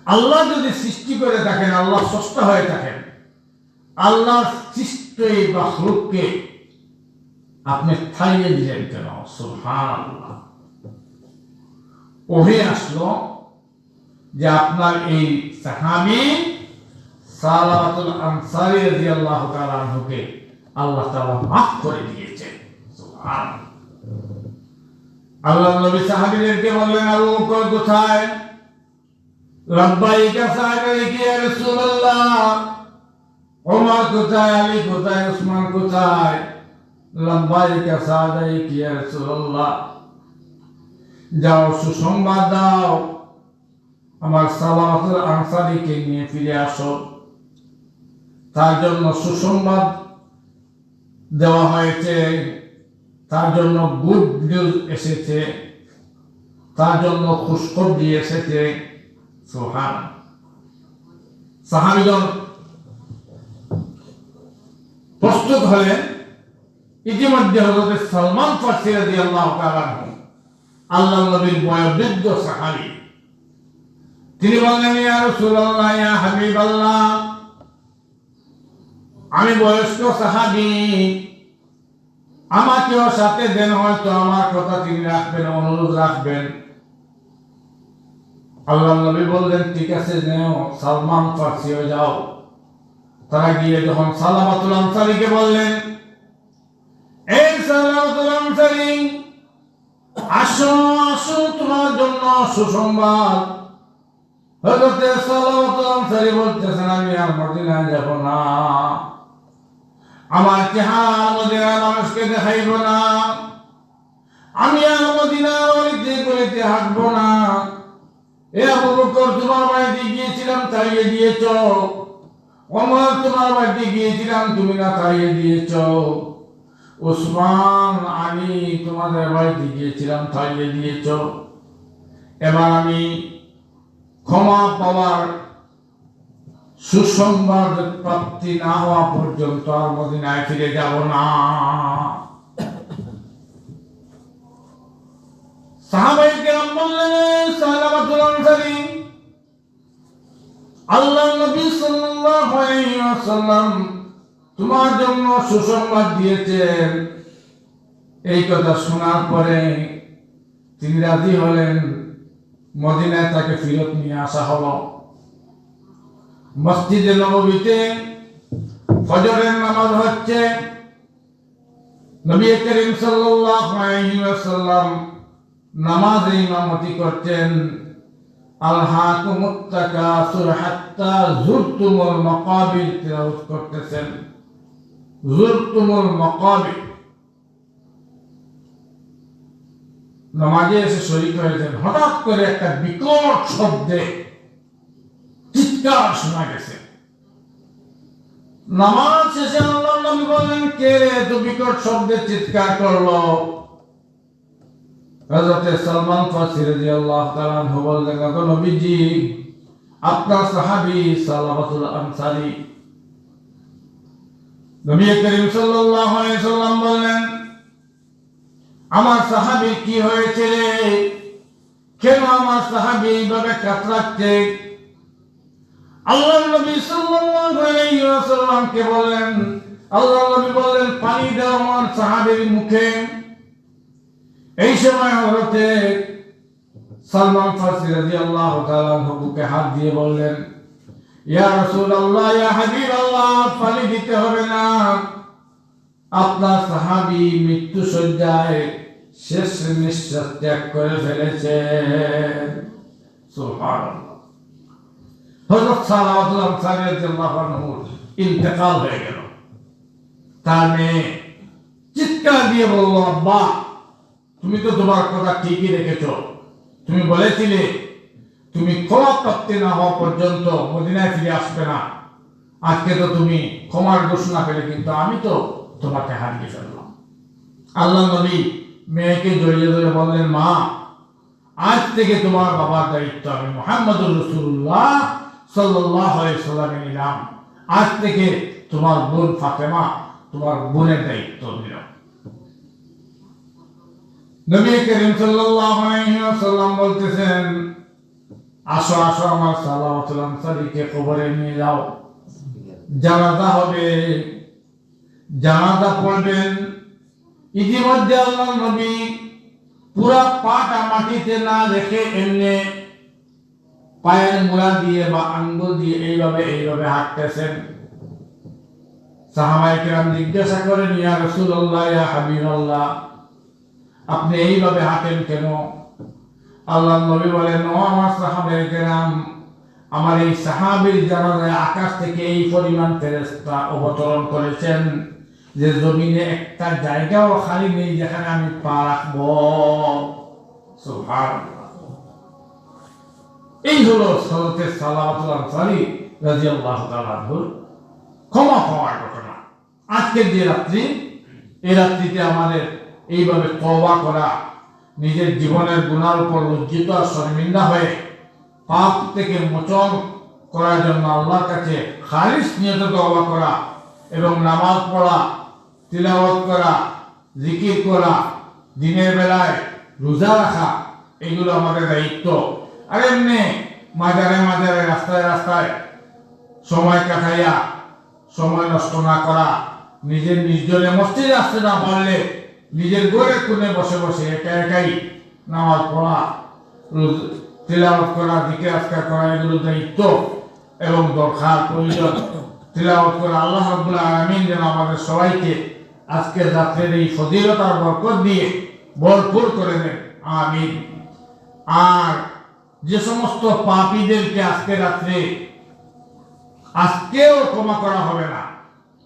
আল্লাহ যদি সৃষ্টি করে থাকেন, আল্লাহ স্রষ্টা হয়ে থাকেন, আল্লাহর সৃষ্ট এই মাখলুককে আপনি থাইয়ে দিলেন কেন? সুবহানাল্লাহ। ওহে আসলো যে আপনার এই সাহাবী সালামাতুল আনসারী রাদিয়াল্লাহু তাআলা আনহুকে আল্লাহ তাআলা মাফ করে দিয়েছেন। সুবহানাল্লাহ। আল্লাহর নবী সাহাবীদেরকে বললেন, আবু বকর কোথায়? লাব্বাইকা সাদাইকা ইয়া রাসূলুল্লাহ, ওমর কোথায়, আলী কোথায়, উসমান কোথায়? লাব্বাইকা সাদাইকা ইয়া রাসূলুল্লাহ, যাও সুসংবাদ দাও, আমার সালামাতুল আনসারীকে নিয়ে ফিরে আসো। তার জন্য সুসংবাদ দেওয়া হয়েছে, তার জন্য গুড নিউজ এসেছে, তার জন্য খুশখবরি এসেছে। সুবহানাল্লাহ। সাহাবীগণ প্রস্তুত হলেন। ইতিমধ্যে হযরত সালমান ফারসি রাদিয়াল্লাহু তাআলা আনহু, আল্লাহর নবীর বয়োবৃদ্ধ সাহাবী, তিনি বললেন, ইয়া রাসূলুল্লাহ, ইয়া হাবিবাল্লাহ, আমি বয়স্ক সাহাবী, আমাকেও সাথে দেন, হয়তো আমার কথা তিনি রাখবেন, অনুরোধ রাখবেন। আল্লাহর নবী বললেন, ঠিক আছে, নেও, সালমান ফারসিও যাও। তারা গিয়ে যখন সালামাতুল আনসারীকে বললেন, এই সালামাতুল আনসারী, আসো আসো, তোমার জন্য সুসংবাদ। হযরত সালামাতুল আনসারী বলতেছেন, আমি আর মদিনায় যাব না, আমার চেহারা মদিনার মানুষকে দেখাইব না, আমি আর মদিনার অলিতে গলিতে হাঁটবো না। এ আবু বকর, তোমার বাড়িতে গিয়েছিলাম, তাড়িয়ে দিয়েছ। ওমর, তোমার বাড়িতে গিয়েছিলাম, তুমি না তাড়িয়ে দিয়েছ। উসমান, আলী, তোমাদের বাড়িতে গিয়েছিলাম, তাড়িয়ে দিয়েছ। এবার আমি ক্ষমা পাওয়ার সুসংবাদ প্রাপ্তি না হওয়া পর্যন্ত আর মদিনায় ফিরে যাব না। সাহাবায়ে কেরাম বললেন, সালামাতুল আনসারী, আল্লাহর নবী সাল্লাল্লাহু আলাইহি ওয়াসাল্লাম তোমার জন্য সুসংবাদ দিয়েছেন। এই কথা শোনার পরে তিনি রাজি হলেন। মদিনায় তাকে ফেরত নিয়ে আসা হলো। মসজিদে নববীতে ফজরের নামাজ হচ্ছে। নবী করিম সাল্লাল্লাহু আলাইহি ওয়াসাল্লাম নামাজে ইমামতি করছেন। আলহাকুমুত তাকাসুর হাত্তা যুরতুমুল মাকাবির তিলাওয়াত করতেছেন। যুরতুমুল মাকাবির, নামাজে এসে শরীক হয়েছেন। হঠাৎ করে একটা বিকট শব্দে চিৎকার শোনা গেছে। নামাজ শেষে আল্লাহর নবী বললেন, কে রে এত বিকট শব্দে চিৎকার করলো? হযরত সালমান ফারসি রাদিয়াল্লাহু তাআলা আনহু বললেন, ওগো নবীজি, আপনার সাহাবী সালামাতুল আনসারী। নবী করিম সাল্লাল্লাহু আলাইহি ওয়াসাল্লাম বললেন, আমার সাহাবী কি হয়েছে রে? কেন আমার সাহাবী এইভাবে কাতরাচ্ছে? আল্লাহর নবী সাল্লাল্লাহু আলাইহি ওয়াসাল্লামকে বললেন, আল্লাহর নবী বললেন, পানি দাও আমার সাহাবীর মুখে। এই সময় হযরত সালমান ফারসি রাদিয়াল্লাহু তাআলা আনহু বুকে হাত দিয়ে বললেন, ইয়া রাসূলুল্লাহ, ইয়া হাবিবাল্লাহ, পানি দিতে হবে না, আপনার সাহাবী মৃত্যু শয্যায় শেষ নিঃশ্বাস ত্যাগ করে ফেলেছেন। সুবহানাল্লাহ। হযরত সালাওয়াতুল আনসারী রাদিয়াল্লাহু আনহু ইন্তেকাল হয়ে গেল। তার মেয়ে চিৎকার দিয়ে বলল, আব্বা, তুমি তো তোমার কথা ঠিকই রেখেছ। তুমি বলেছিলে তুমি ক্ষমা প্রাপ্তি না হওয়া পর্যন্ত মদিনায় ফিরে আসবে না। আজকে তো তুমি ক্ষমার ঘোষণা পেলে, কিন্তু আমি তো তোমাকে হারিয়ে ফেললাম। আল্লাহ নবী মেয়েকে জড়িয়ে ধরে বললেন, মা, আজ থেকে তোমার বাবার দায়িত্ব আমি মুহাম্মদুর রাসূলুল্লাহ সাল্লাল্লাহু আলাইহি ওয়াসাল্লাম নিলাম। আজ থেকে তোমার বোন ফাতেমা তোমার বোনের দায়িত্ব নিলাম। নবী করিম সাল্লাল্লাহু আলাইহি ওয়াসাল্লাম বলতেছেন, আসো আসো, আমার সালাওয়াতুল আনসারীকে কবরে নিয়ে যাও, জানাজা হবে, জানাজা পড়বেন। ইতিমধ্যে আল্লাহর নবী পুরা পাটা মাটিতে না রেখে এমনি পায়ের মুড়া দিয়ে বা আঙ্গুল দিয়ে এইভাবে হাঁটতেছেন। সাহাবায়ে কেরাম জিজ্ঞাসা করেন, ইয়া রাসূলুল্লাহ, ইয়া হাবিবাল্লাহ, আপনি এইভাবে হাঁটেন কেন? আল্লাহর নবী বলেন, ও আমার সাহাবায়ে কেরাম, আমার এই সাহাবীর জানাজায় আকাশ থেকে এই পরিমাণ ফেরেশতা অবতরণ করেছেন যে জমিনে একটা জায়গাও খালি নেই যেখানে আমি পা রাখবো। সুবহানাল্লাহ। এই হলো হযরত সালাওয়াতুল আনসারী রাদিয়াল্লাহু তাআলা আনহুর ক্ষমা পাওয়ার ঘটনা। আজকের যে রাত্রি, এই রাত্রিতে আমাদের এইভাবে তওবা করা, নিজের জীবনের গুনার উপর লজ্জিত আর শর্মিন্দা হয়ে পাপ থেকে মোচন করার জন্য আল্লাহর কাছে খালিস নিয়তে তওবা করা এবং নামাজ পড়া, তিলাওয়াত করা, জিকির করা, দিনের বেলায় রোজা রাখা, এগুলো আমাদের দায়িত্ব। আর এমনি মাজারে মাজারে রাস্তায় রাস্তায় সময় কাটাইয়া সময় নষ্ট না করা, নিজের নির্জনে মসজিদে আসতে না পারলে নিজের ঘরের কোণে বসে বসে একা একাই নামাজ পড়া, তিলাওয়াত করা, জিকির আজকার করা, এগুলো দায়িত্ব এবং দরকার, প্রয়োজন। তিলাওয়াত করা। আল্লাহ রাব্বুল আলামিন যেন আমাদের সবাইকে আজকের রাত্রের এই ফজিলত আর বরকত দিয়ে ভরপুর করে দেন, আমিন। আর যে সমস্ত পাপীদেরকে আজকে রাত্রে আজকেও ক্ষমা করা হবে না,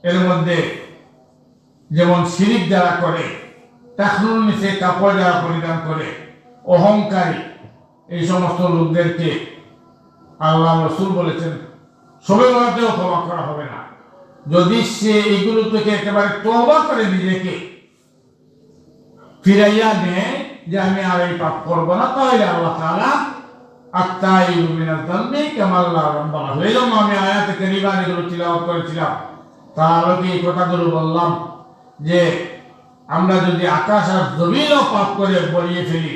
এর মধ্যে যেমন শিরিক যারা করে, টাকনুর নিচে কাপড় যারা পরিধান করে, অহংকারী, এই সমস্ত লোকদেরকে আল্লাহ রাসূল বলেছেন সবে বরাতেও ক্ষমা করা হবে না। যদি সে এইগুলো থেকে একেবারে তওবা করে নিজেকে ফিরাইয়া নেয় যে আমি আর এই পাপ করবো না, তাহলে আল্লাহ তাআলা আত্তাইবু মিনাজ যামবি কামা লা যামবা লাহু। এই জন্য আমি আয়াতে কারিমা এগুলো তিলাওয়াত করেছিলাম। তাহলে এই কথাগুলো বললাম যে আমরা যদি আকাশ আর জমিনও পাপ করে বলিয়ে ফেলি,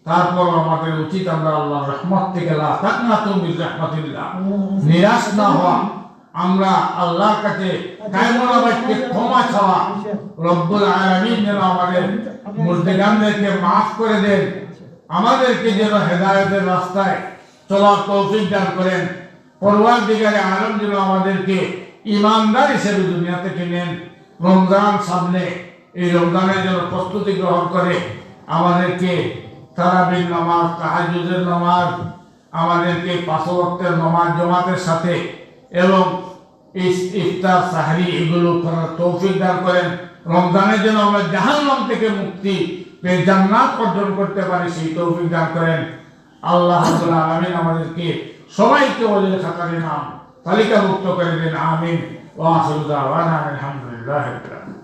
তারপর আমাদের উচিত আমরা আল্লাহর রহমত থেকে লা তাকনাতু মির রাহমাতিল্লাহ, নিরাশ না হওয়া, আমরা আল্লাহর কাছে কায়মনাবাদকে ক্ষমা চাওয়া। রব্বুল আলামিন যেন আমাদের মুর্দেগানদেরকে মাফ করে দেন, আমাদেরকে যেন হেদায়েতের রাস্তায় চলার তৌফিক দান করেন। পরওয়ারদিগারে আলম যেন আমাদেরকে ঈমানদার হিসেবে দুনিয়া থেকে নেন। রমজান সামনে, এই রমজানের জন্য প্রস্তুতি গ্রহণ করে আমাদেরকে তারাবির নামাজ, তাহাজ্জুদের নামাজ, আমাদেরকে 5 ওয়াক্তের নামাজ জামাতের সাথে এবং ইফতার সাহরি এগুলো করার তৌফিক দান করেন। রমজানের জন্য আমরা জাহান্নাম থেকে মুক্তি পেয়ে জান্নাত অর্জন করতে পারি, সেই তৌফিক দান করেন। আল্লাহ রাব্বুল আলামিন আমাদেরকে সবাইকে ওদের খাতারে নাম তালিকাভুক্ত করে দেন, আমিন। ওয়া আখিরু দাওয়ানা আলহামদুলিল্লাহি রাব্বিল আলামিন।